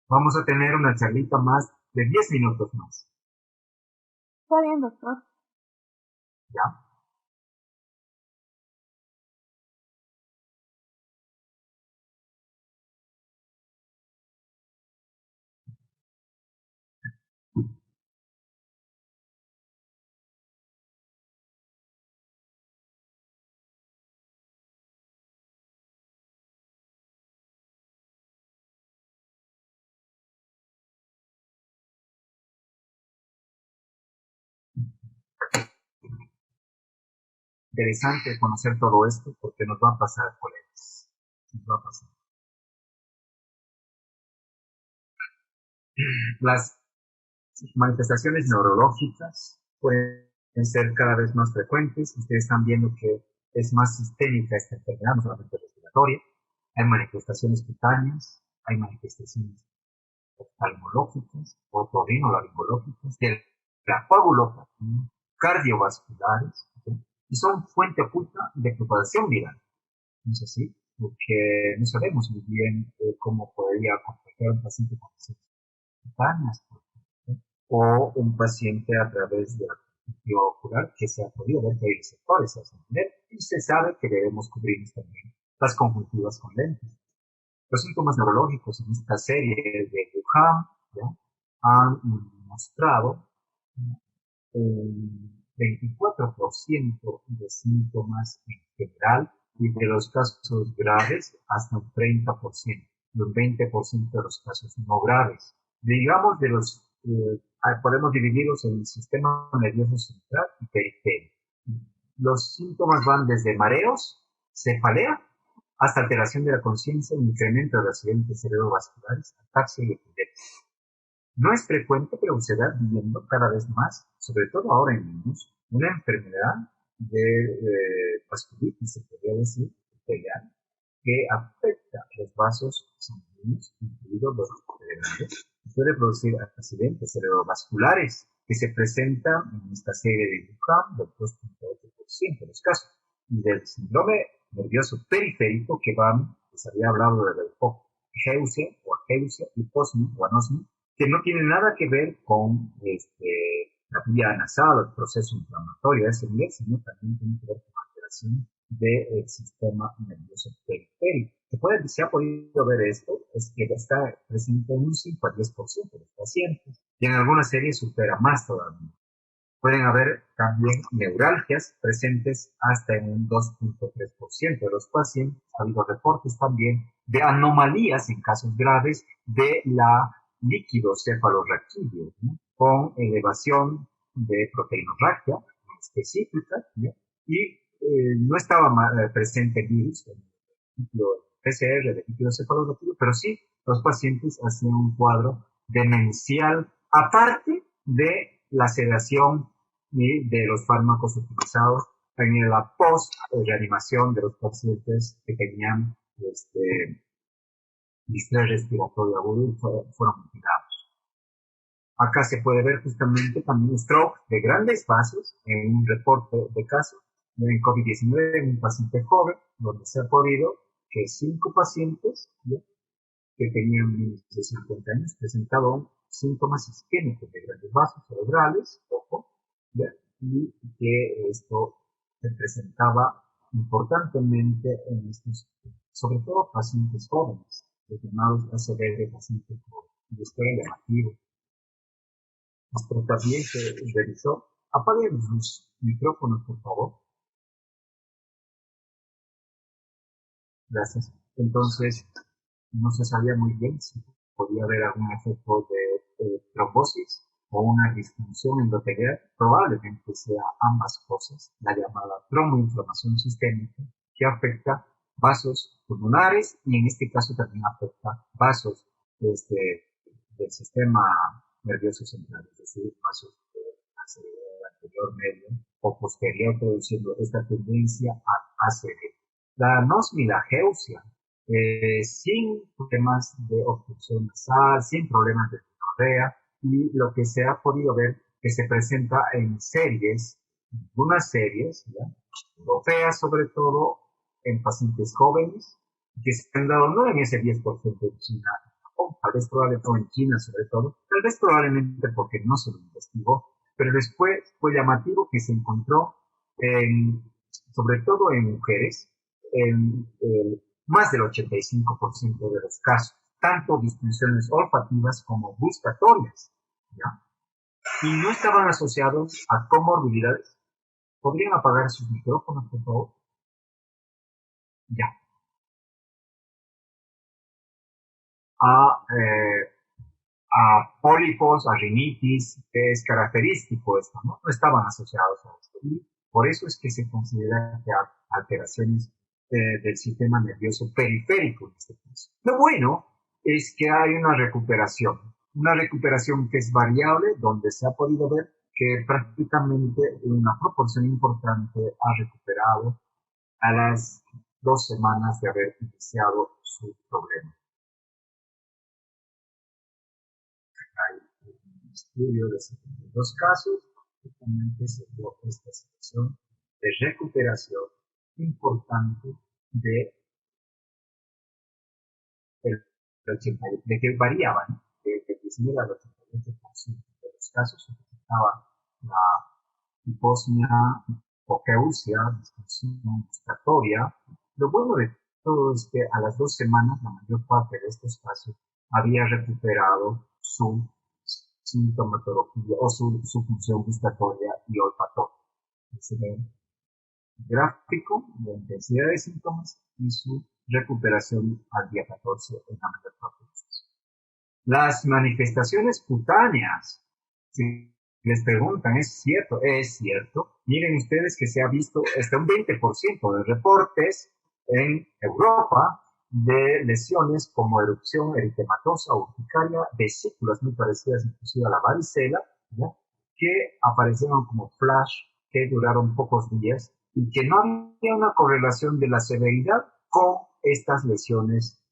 Vamos a tener una charlita más de 10 minutos más. Está bien, doctor. ¿Ya? Interesante conocer todo esto porque nos va a pasar por ellos. Nos va a pasar. Las manifestaciones neurológicas pueden ser cada vez más frecuentes. Ustedes están viendo que es más sistémica esta enfermedad, no solamente respiratoria. Hay manifestaciones cutáneas, hay manifestaciones oftalmológicas, otorrinolaringológicas, de la coagulopatía, cardiovasculares, ¿sí? Y son fuente oculta de propagación viral. ¿No es así? Porque no sabemos muy bien cómo podría contagiar un paciente con cutáneas, o un paciente a través de la conjuntiva ocular, que se ha podido ver que hay receptores a ese nivel, y se sabe que debemos cubrirnos también las conjuntivas con lentes. Los síntomas neurológicos en esta serie de Wuhan, ¿ya?, han mostrado un 24% de síntomas en general y de los casos graves hasta un 30%, y un 20% de los casos no graves. Digamos, de los podemos dividirlos en el sistema nervioso central y periférico. Los síntomas van desde mareos, cefalea, hasta alteración de la conciencia, incremento de los accidentes cerebrovasculares, ataxia y epilepsia. No es frecuente, pero se va viendo cada vez más, sobre todo ahora en niños, una enfermedad de vasculitis, se podría decir, arterial, que afecta los vasos sanguíneos, incluidos los cerebrales, y puede producir accidentes cerebrovasculares que se presentan en esta serie de Wuhan del 2.8% de los casos, y del síndrome nervioso periférico que les había hablado de la hipogeusia o ageusia, hiposmia o anosmia, que no tiene nada que ver con la vía nasal, el proceso inflamatorio de ese nivel, sino también tiene que ver con alteración del sistema nervioso periférico. Se ha podido ver esto, es que está presente en un 5 a 10% de los pacientes, y en algunas series supera más todavía. Pueden haber también neuralgias presentes hasta en un 2.3% de los pacientes. Ha habido reportes también de anomalías en casos graves de la líquido cefalorraquídeo, ¿no?, con elevación de proteinorraquia específica, ¿no?, y no estaba presente el virus en el líquido PCR de líquido cefalorraquídeo, pero sí los pacientes hacían un cuadro demencial, aparte de la sedación y de los fármacos utilizados en la post-reanimación de los pacientes que tenían distrés respiratorio agudo y fueron ventilados. Acá se puede ver justamente también stroke de grandes vasos en un reporte de casos en COVID-19 en un paciente joven, donde se ha podido que 5 pacientes, ¿sí?, que tenían menos de 50 años presentaban síntomas isquémicos de grandes vasos cerebrales, ojo, ¿ya?, y que esto se presentaba importantemente en estos, sobre todo pacientes jóvenes, los llamados ACV, pacientes jóvenes, y esto era llamativo. Esto también se realizó. Apaguen los micrófonos, por favor. Gracias. Entonces, no se sabía muy bien si podía haber algún efecto de trombosis o una disfunción endotelial. Probablemente sea ambas cosas, la llamada tromboinflamación sistémica, que afecta vasos pulmonares y en este caso también afecta vasos del sistema nervioso central, es decir, vasos del anterior medio o posterior, produciendo esta tendencia a ACV. La anosmilageusia, sin problemas de obstrucción nasal, sin problemas de diarrea, y lo que se ha podido ver que se presenta en series, algunas series, ¿ya? Europeas sobre todo, en pacientes jóvenes, que se han dado no en ese 10% de China, o tal vez probablemente en China sobre todo, tal vez probablemente porque no se lo investigó, pero después fue llamativo que se encontró sobre todo en mujeres, en más del 85% de los casos, tanto disfunciones olfativas como gustatorias, ¿ya? Y no estaban asociados a comorbilidades. ¿Podrían apagar sus micrófonos, por favor? Ya. A pólipos, a rinitis, que es característico esto, ¿no? No estaban asociados a esto. Y por eso es que se considera que hay alteraciones del sistema nervioso periférico en este caso. Lo bueno es que hay una recuperación que es variable, donde se ha podido ver que prácticamente una proporción importante ha recuperado a las 2 semanas de haber iniciado su problema. Hay un estudio de 72 casos, justamente se dio esta situación de recuperación importante de que variaban de 19 al 88% de los casos se presentaba la hiposmia, hipogeusia, disfunción gustatoria. Lo bueno de todo es que a las 2 semanas la mayor parte de estos casos había recuperado su sintomatología o su función gustatoria y olfatoria. Se ve gráfico de intensidad de síntomas y su recuperación al día 14 en la mayor parte de los casos. Las manifestaciones cutáneas, si les preguntan, ¿es cierto? Es cierto. Miren ustedes que se ha visto hasta un 20% de reportes en Europa de lesiones como erupción eritematosa o urticaria, vesículas muy parecidas inclusive a la varicela, ¿no? Que aparecieron como flash, que duraron pocos días y que no había una correlación de la severidad con estas lesiones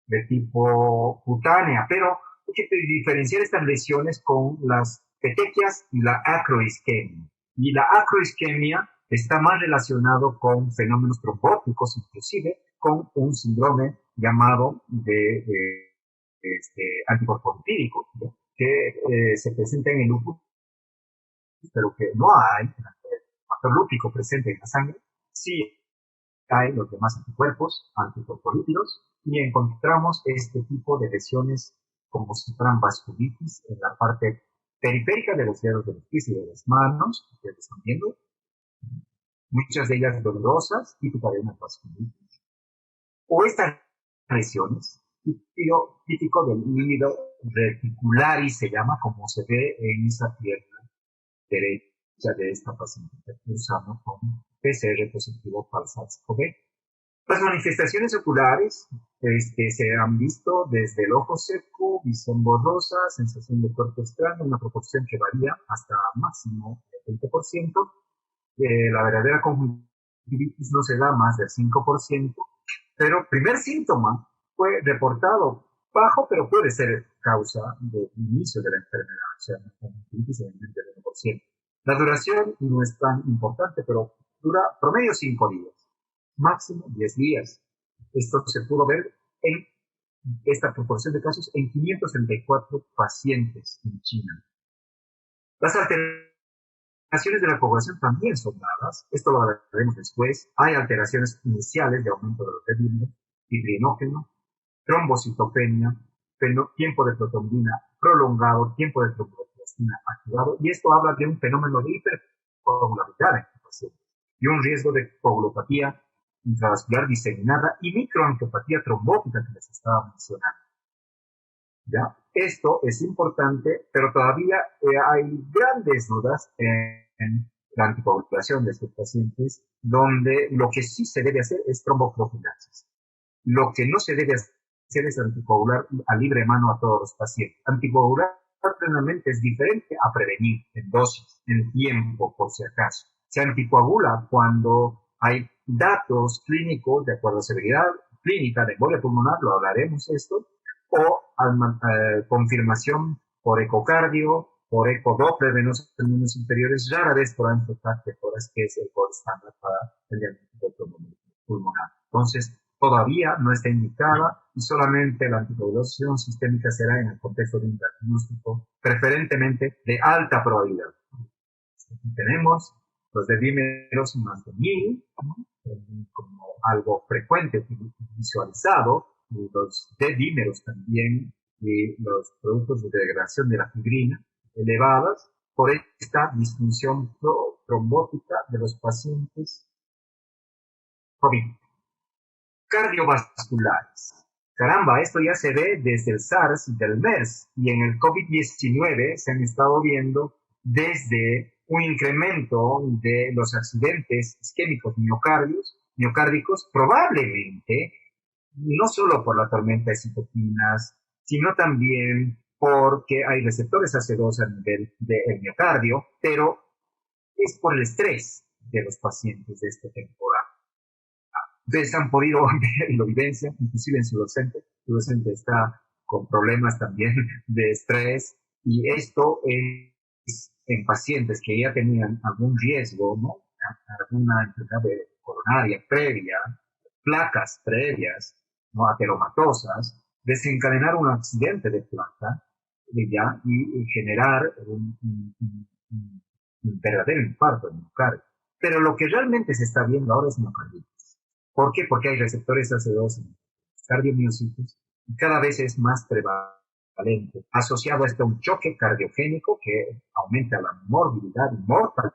de tipo cutánea, pero hay que diferenciar estas lesiones con las petequias y la acroisquemia. Y la acroisquemia está más relacionado con fenómenos trombóticos, inclusive con un síndrome llamado de anticorpolipídico, ¿no? Que se presenta en el lupus, pero que no hay factor lúpico presente en la sangre. Sí hay los demás anticuerpos, anticorpolipídos, y encontramos este tipo de lesiones como si fueran vasculitis en la parte periférica de los dedos de los pies y de las manos, ustedes están viendo, muchas de ellas dolorosas, típica de una vasculitis, o estas lesiones, típico del líquido reticularis se llama, como se ve en esa pierna derecha de esta paciente usando con PCR positivo para SARS-CoV. Las manifestaciones oculares se han visto desde el ojo seco, visión borrosa, sensación de cuerpo extraño, una proporción que varía hasta máximo el 20%. La verdadera conjuntivitis no se da más del 5%, pero primer síntoma fue reportado bajo, pero puede ser causa del inicio de la enfermedad, o sea, la conjuntivitis en el 1%. La duración no es tan importante, pero dura promedio 5 días, máximo 10 días. Esto se pudo ver en esta proporción de casos en 534 pacientes en China. Las alteraciones de la coagulación también son dadas, esto lo hablaremos después. Hay alteraciones iniciales de aumento de los retículos, fibrinógeno, trombocitopenia, tiempo de protombina prolongado, tiempo de tromboplastina activado, y esto habla de un fenómeno de hipercoagulabilidad en el paciente y un riesgo de coagulopatía intravascular diseminada y microangiopatía trombótica que les estaba mencionando. ¿Ya? Esto es importante, pero todavía hay grandes dudas en la anticoagulación de estos pacientes, donde lo que sí se debe hacer es tromboprofilaxis. Lo que no se debe hacer es anticoagular a libre mano a todos los pacientes. Anticoagular plenamente es diferente a prevenir en dosis. en tiempo, por si acaso. Se anticoagula cuando hay datos clínicos de acuerdo a severidad clínica de embolia pulmonar, lo hablaremos esto, o confirmación por ecocardio, por ecodoppler de venosos términos inferiores, rara vez por angiotract, que es el gold estándar para el diagnóstico pulmonar. Entonces, todavía no está indicada y solamente la anticoagulación sistémica será en el contexto de un diagnóstico preferentemente de alta probabilidad. Aquí tenemos los dedímeros más de 1000, ¿no? Como algo frecuente visualizado, y los dedímeros también, y los productos de degradación de la fibrina elevadas por esta disfunción trombótica de los pacientes COVID. Cardiovasculares. Caramba, esto ya se ve desde el SARS y del MERS, y en el COVID-19 se han estado viendo desde un incremento de los accidentes isquémicos miocárdicos, probablemente no solo por la tormenta de citoquinas, sino también porque hay receptores AC2 a nivel del miocardio, pero es por el estrés de los pacientes de esta temporada. Ustedes han podido ver y lo evidencian, inclusive en su docente. Su docente está con problemas también de estrés, y esto es en pacientes que ya tenían algún riesgo, ¿no? Alguna enfermedad coronaria previa, placas previas, ¿no? Ateromatosas, desencadenar un accidente de placa y generar un verdadero infarto de miocardio. Pero lo que realmente se está viendo ahora es miocarditis. ¿Por qué? Porque hay receptores AC2 en los cardiomiocitos y cada vez es más prevalente, asociado a un choque cardiogénico que aumenta la morbilidad y mortalidad,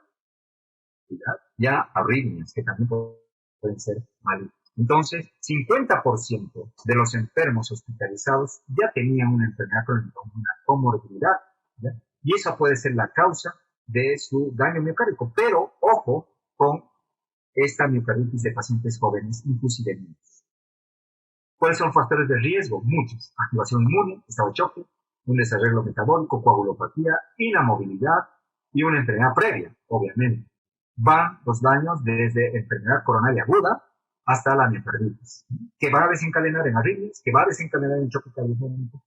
ya arritmias que también pueden ser malignas. Entonces, 50% de los enfermos hospitalizados ya tenían una enfermedad crónica, una comorbilidad, ¿ya? Y esa puede ser la causa de su daño miocárdico. Pero, ojo, con esta miocarditis de pacientes jóvenes, inclusive niños. ¿Cuáles son factores de riesgo? Muchos. Activación inmune, estado de choque, un desarreglo metabólico, coagulopatía, inamovilidad y una enfermedad previa, obviamente. Van los daños desde enfermedad coronaria aguda hasta la miocarditis, que va a desencadenar en arritmias, que va a desencadenar en choque cardiogénico.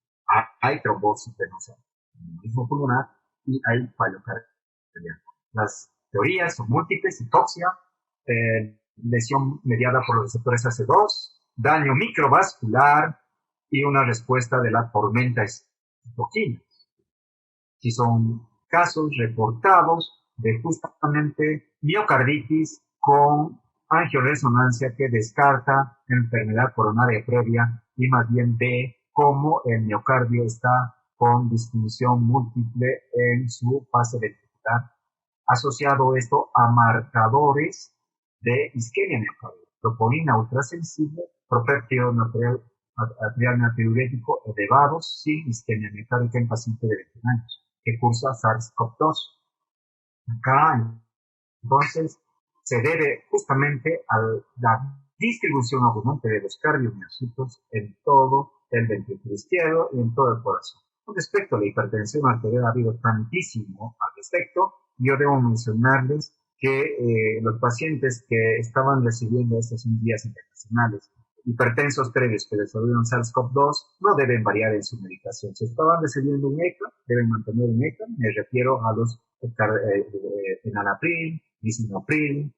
Hay trombosis venosa, embolismo pulmonar y hay fallo cardíaco. Las teorías son múltiples: hipoxia, lesión mediada por los receptores AC2, daño microvascular y una respuesta de la tormenta de citoquinas. Si son casos reportados de justamente miocarditis con angioresonancia que descarta enfermedad coronaria previa y más bien ve cómo el miocardio está con disfunción múltiple en su fase de actividad, asociado esto a marcadores de isquemia miocardial, troponina ultrasensible, propéptido arterial natriurético elevados sin isquemia miocárdica en paciente de 21 años que cursa SARS-CoV-2. Acá, entonces, se debe justamente a la distribución abundante de los cardiomiocitos en todo el ventrículo izquierdo y en todo el corazón. Con respecto a la hipertensión arterial, ha habido tantísimo al respecto. Yo debo mencionarles que los pacientes que estaban recibiendo estas guías internacionales, hipertensos previos que desarrollaron SARS-CoV-2, no deben variar en su medicación. Si estaban recibiendo un ECA, deben mantener un ECA. Me refiero a los enalapril, lisinopril,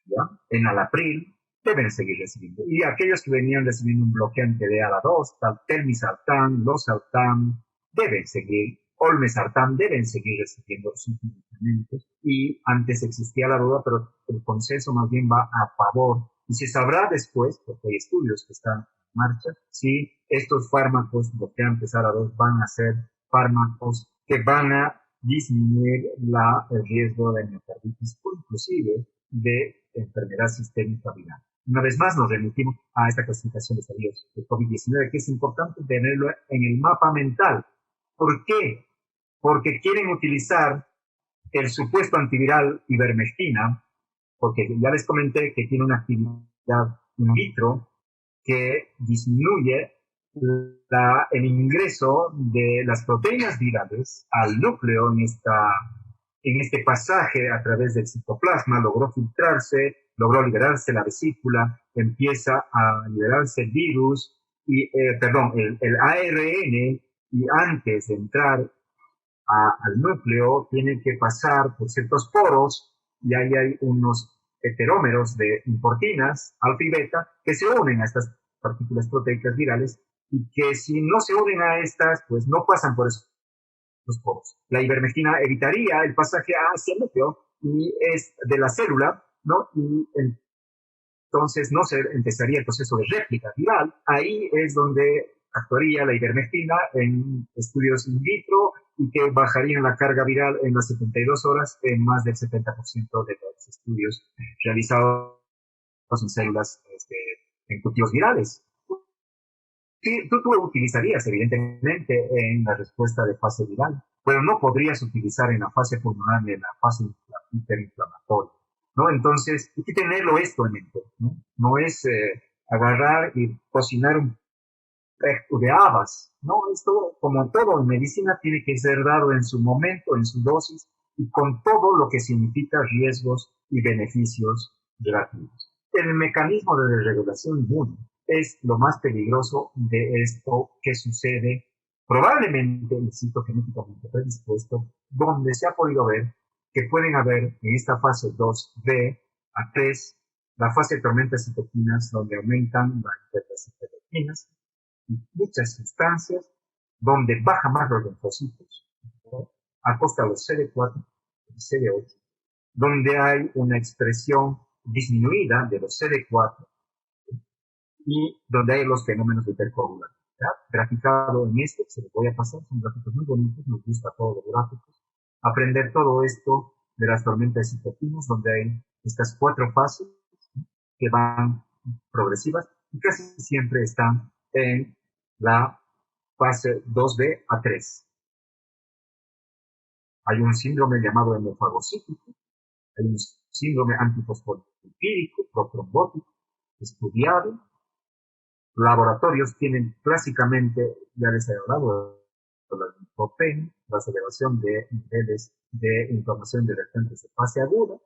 ¿ya? Enalapril, deben seguir recibiendo. Y aquellos que venían recibiendo un bloqueante de ALA2, telmisartán, losartán, deben seguir, olmesartán, deben seguir recibiendo sus medicamentos. Y antes existía la duda, pero el consenso más bien va a favor. Y se sabrá después, porque hay estudios que están en marcha, si estos fármacos bloqueantes ALA2 van a ser fármacos que van a disminuir el riesgo de miocarditis o inclusive de enfermedad sistémica viral. Una vez más nos remitimos a esta clasificación de estadios de COVID-19, que es importante tenerlo en el mapa mental. ¿Por qué? Porque quieren utilizar el supuesto antiviral ivermectina, porque ya les comenté que tiene una actividad in vitro que disminuye el ingreso de las proteínas virales al núcleo En este pasaje, a través del citoplasma, logró filtrarse, logró liberarse la vesícula, empieza a liberarse el virus, el ARN, y antes de entrar al núcleo tiene que pasar por ciertos poros, y ahí hay unos heterómeros de importinas, alfa y beta, que se unen a estas partículas proteicas virales, y que si no se unen a estas, pues no pasan por esos poros. La ivermectina evitaría el pasaje hacia el núcleo y es de la célula, ¿no? Y entonces no se empezaría el proceso de réplica viral. Ahí es donde actuaría la ivermectina en estudios in vitro y que bajarían la carga viral en las 72 horas en más del 70% de los estudios realizados en células en cultivos virales. Sí, tú utilizarías evidentemente en la respuesta de fase viral, pero no podrías utilizar en la fase pulmonar ni en la fase hiperinflamatoria, ¿no? Entonces, hay que tenerlo esto en mente, ¿no? No es agarrar y cocinar un plato de habas, ¿no? Esto, como todo en medicina, tiene que ser dado en su momento, en su dosis, y con todo lo que significa riesgos y beneficios relativos. El mecanismo de desregulación inmune es lo más peligroso de esto que sucede probablemente en el sitio genéticamente predispuesto, donde se ha podido ver que pueden haber en esta fase 2B a 3, la fase de tormentas de citoquinas, donde aumentan las citoquinas, y muchas sustancias donde baja más los linfocitos, a costa de los CD4 y CD8, donde hay una expresión disminuida de los CD4 y donde hay los fenómenos de hipercoagulación. Graficado en este, se los voy a pasar, son gráficos muy bonitos, nos gusta todos los gráficos. Aprender todo esto de las tormentas de citoquinas, donde hay estas 4 fases que van progresivas y casi siempre están en la fase 2B a 3. Hay un síndrome llamado hemofagocítico, hay un síndrome antifosfolipídico, protrombótico, estudiado. Laboratorios tienen clásicamente, ya les he hablado, la linfopenia, la aceleración de niveles de inflamación de reactantes de fase aguda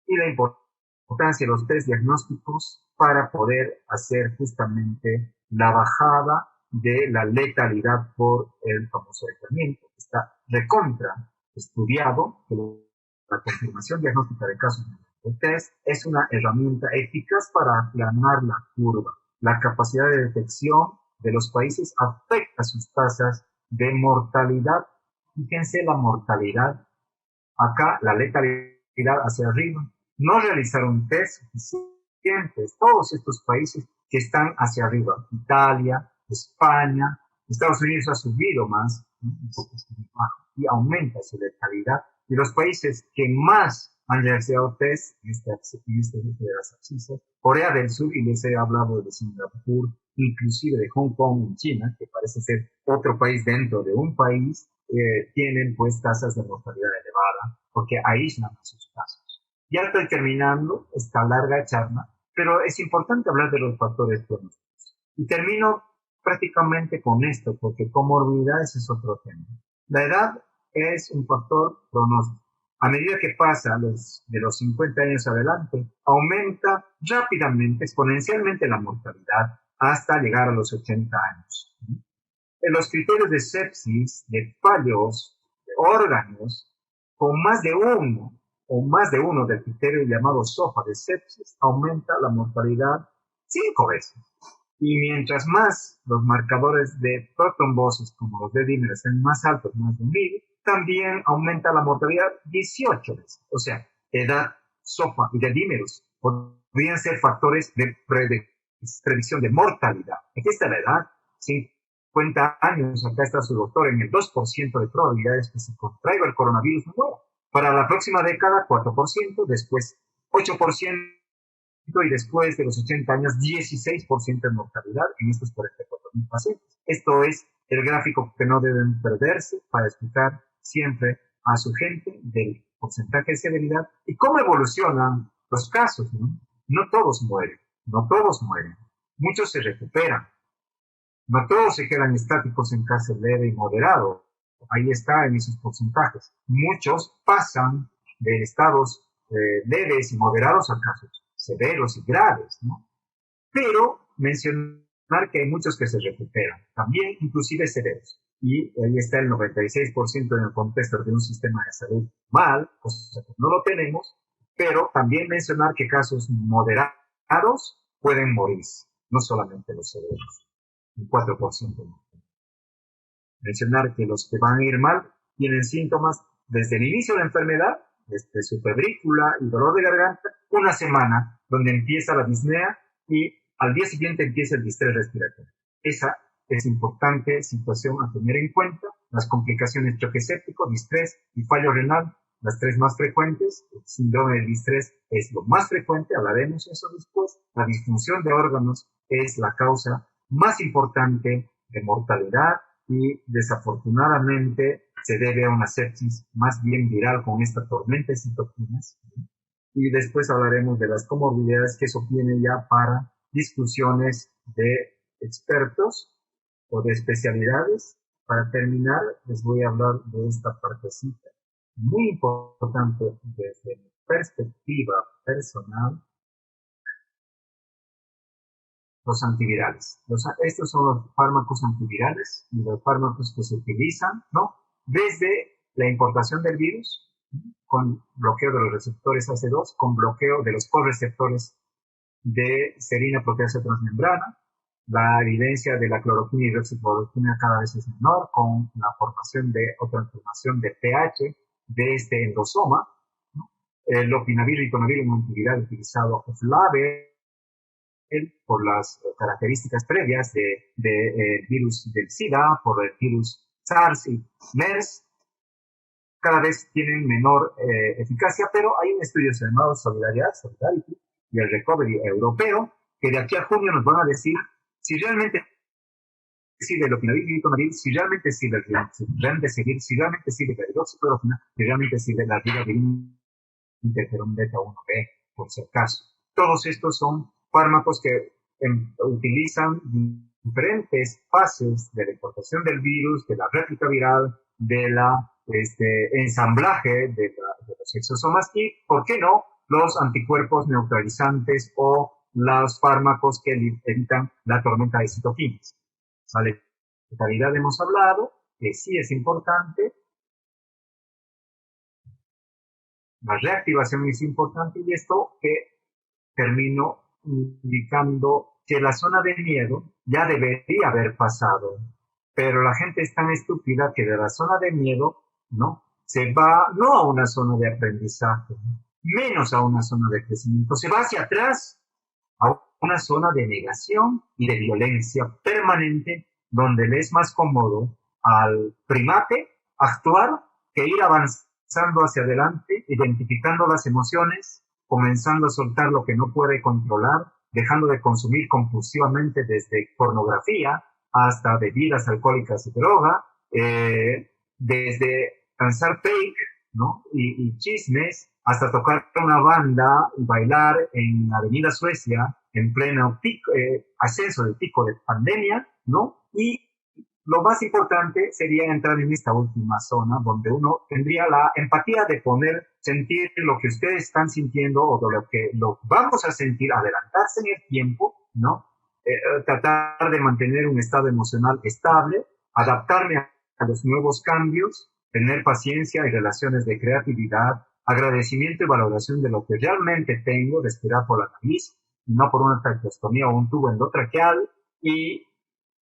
y la importancia de los test diagnósticos para poder hacer justamente la bajada de la letalidad por el famoso aislamiento. Está recontra estudiado que la confirmación diagnóstica de casos de test es una herramienta eficaz para aplanar la curva. La capacidad de detección de los países afecta sus tasas de mortalidad. Fíjense la mortalidad. Acá la letalidad hacia arriba. No realizaron test suficientes. Todos estos países que están hacia arriba. Italia, España, Estados Unidos ha subido más, ¿no? Un poco bajo, y aumenta su letalidad. Y los países que más han realizado test en este grupo de las abscisas, Corea del Sur, y les he hablado de Singapur, inclusive de Hong Kong en China, que parece ser otro país dentro de un país, tienen pues tasas de mortalidad elevada, porque aíslan a sus casos. Ya estoy terminando esta larga charla, pero es importante hablar de los factores pronósticos. Y termino prácticamente con esto, porque comorbilidades es otro tema. La edad es un factor pronóstico. A medida que pasa de los 50 años adelante, aumenta rápidamente, exponencialmente la mortalidad hasta llegar a los 80 años. En los criterios de sepsis, de fallos de órganos, con más de uno del criterio llamado SOFA de sepsis, aumenta la mortalidad 5 veces. Y mientras más los marcadores de protrombosis, como los de dímeros, estén más altos, más de 1000, también aumenta la mortalidad 18 veces. O sea, edad, SOFA y de dímeros podrían ser factores de predicción de mortalidad. Aquí está la edad, 50 años, acá está su doctor, en el 2% de probabilidades que se contraiga el coronavirus nuevo. Para la próxima década, 4%, después 8%, y después de los 80 años, 16% de mortalidad en estos 44,000 pacientes. Esto es el gráfico que no deben perderse para explicar siempre a su gente del porcentaje de severidad y cómo evolucionan los casos, ¿no? No todos mueren, muchos se recuperan, no todos se quedan estáticos en caso leve y moderado, ahí está en esos porcentajes. Muchos pasan de estados leves y moderados a casos severos y graves, ¿no? Pero mencionar que hay muchos que se recuperan, también inclusive severos. Y ahí está el 96% en el contexto de un sistema de salud mal, cosa que no lo tenemos, pero también mencionar que casos moderados pueden morir, no solamente los severos, un 4%. Mencionar que los que van a ir mal tienen síntomas desde el inicio de la enfermedad, desde su febrícula y dolor de garganta, una semana donde empieza la disnea y al día siguiente empieza el distrés respiratorio. Esa es importante situación a tener en cuenta. Las complicaciones choque séptico, distrés y fallo renal, las tres más frecuentes. El síndrome del distrés es lo más frecuente, hablaremos de eso después. La disfunción de órganos es la causa más importante de mortalidad y desafortunadamente se debe a una sepsis más bien viral con esta tormenta de citoquinas. Y después hablaremos de las comorbilidades, que eso viene ya para discusiones de expertos o de especialidades. Para terminar, les voy a hablar de esta partecita muy importante desde mi perspectiva personal: los antivirales. Estos son los fármacos antivirales y los fármacos que se utilizan, ¿no? Desde la importación del virus, con bloqueo de los receptores AC2, con bloqueo de los correceptores de serina proteasa transmembrana. La evidencia de la cloroquina y hidroxicloroquina cada vez es menor, con la formación o transformación de pH de este endosoma, ¿no? El lopinavir y ritonavir, un antiviral utilizado off-label por las características previas de virus del SIDA, por el virus SARS y MERS, cada vez tienen menor eficacia, pero hay un estudio llamado Solidarity y el Recovery europeo, que de aquí a junio nos van a decir si realmente sirve el lopinavir y ritonavir, si realmente sirve el remdesivir, si realmente sirve la hidroxicloroquina, si realmente sirve la ribavirin, interferón beta 1B, por si acaso. Todos estos son fármacos que utilizan diferentes fases de la importación del virus, de la réplica viral, de la ensamblaje de los exosomas y, ¿por qué no?, los anticuerpos neutralizantes o los fármacos que evitan la tormenta de citoquinas. ¿Vale? De calidad hemos hablado, que sí es importante. La reactivación es importante, y esto que termino indicando que la zona de miedo ya debería haber pasado, pero la gente es tan estúpida que de la zona de miedo, ¿no?, se va no a una zona de aprendizaje, menos a una zona de crecimiento, se va hacia atrás a una zona de negación y de violencia permanente, donde le es más cómodo al primate actuar que ir avanzando hacia adelante, identificando las emociones, comenzando a soltar lo que no puede controlar, dejando de consumir compulsivamente desde pornografía hasta bebidas alcohólicas y droga, desde lanzar fake, ¿no?, y chismes, hasta tocar una banda y bailar en Avenida Suecia en pleno pico, ascenso del pico de pandemia, ¿no? Y lo más importante sería entrar en esta última zona donde uno tendría la empatía de sentir lo que ustedes están sintiendo o de lo vamos a sentir, adelantarse en el tiempo, ¿no? Tratar de mantener un estado emocional estable, adaptarme a los nuevos cambios, tener paciencia y relaciones de creatividad, agradecimiento y valoración de lo que realmente tengo, respirar por la nariz, no por una traqueostomía o un tubo endotraqueal, y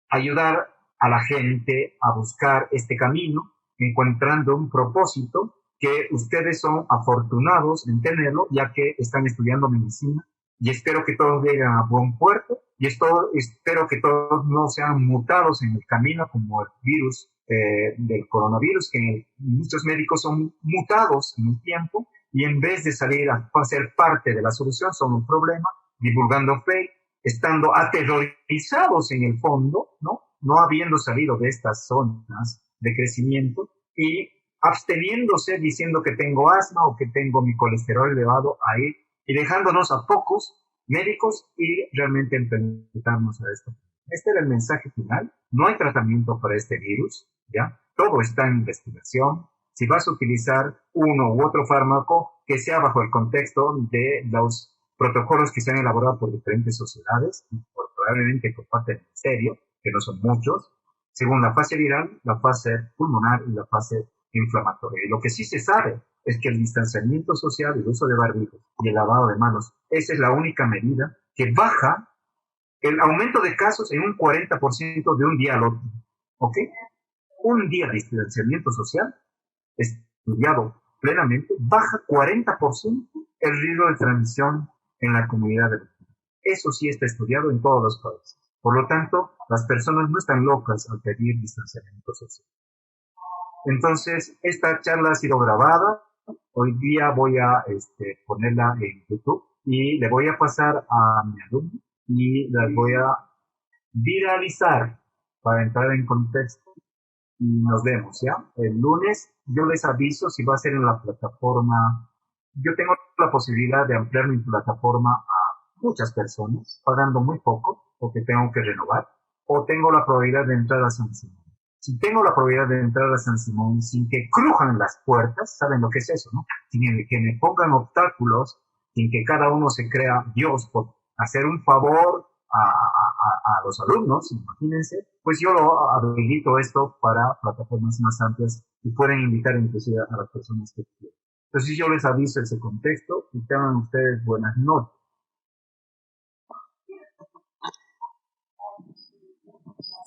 ayudar a la gente a buscar este camino, encontrando un propósito que ustedes son afortunados en tenerlo, ya que están estudiando medicina, y espero que todos lleguen a buen puerto, y espero que todos no sean mutados en el camino como el virus del coronavirus, que muchos médicos son mutados en el tiempo, y en vez de salir a ser parte de la solución, son un problema, divulgando fake, estando aterrorizados en el fondo, no habiendo salido de estas zonas de crecimiento, y absteniéndose diciendo que tengo asma o que tengo mi colesterol elevado ahí, y dejándonos a pocos médicos y realmente enfrentarnos a esto. Este era el mensaje final. No hay tratamiento para este virus, ¿ya? todo está en investigación. Si vas a utilizar uno u otro fármaco, que sea bajo el contexto de los protocolos que se han elaborado por diferentes sociedades, probablemente por parte del ministerio, que no son muchos, según la fase viral, la fase pulmonar y la fase inflamatoria. Y lo que sí se sabe es que el distanciamiento social, el uso de barbijos y el lavado de manos, esa es la única medida que baja el aumento de casos en un 40% de un día al otro. ¿Ok? Un día de distanciamiento social, estudiado plenamente, baja 40% el riesgo de transmisión en la comunidad de Lima. Eso sí está estudiado en todos los países. Por lo tanto, las personas no están locas al pedir distanciamiento social. Entonces, esta charla ha sido grabada. Hoy día voy a ponerla en YouTube y le voy a pasar a mi alumno y la voy a viralizar para entrar en contexto. Y nos vemos, ¿ya? El lunes yo les aviso si va a ser en la plataforma. Yo tengo la posibilidad de ampliar mi plataforma a muchas personas, pagando muy poco, porque tengo que renovar, o tengo la probabilidad de entrar a San Simón. Si tengo la probabilidad de entrar a San Simón sin que crujan las puertas, ¿saben lo que es eso, no? Sin que me pongan obstáculos, sin que cada uno se crea Dios por hacer un favor a los alumnos, imagínense, pues yo lo habilito esto para plataformas más amplias y pueden invitar inclusive a las personas que quieran. Entonces yo les aviso ese contexto y tengan ustedes buenas noches.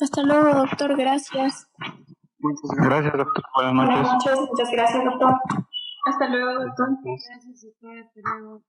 Hasta luego, doctor. Gracias. Gracias, doctor. Buenas noches. Buenas noches, muchas gracias, doctor. Hasta luego, doctor. Gracias, doctor. Hasta luego.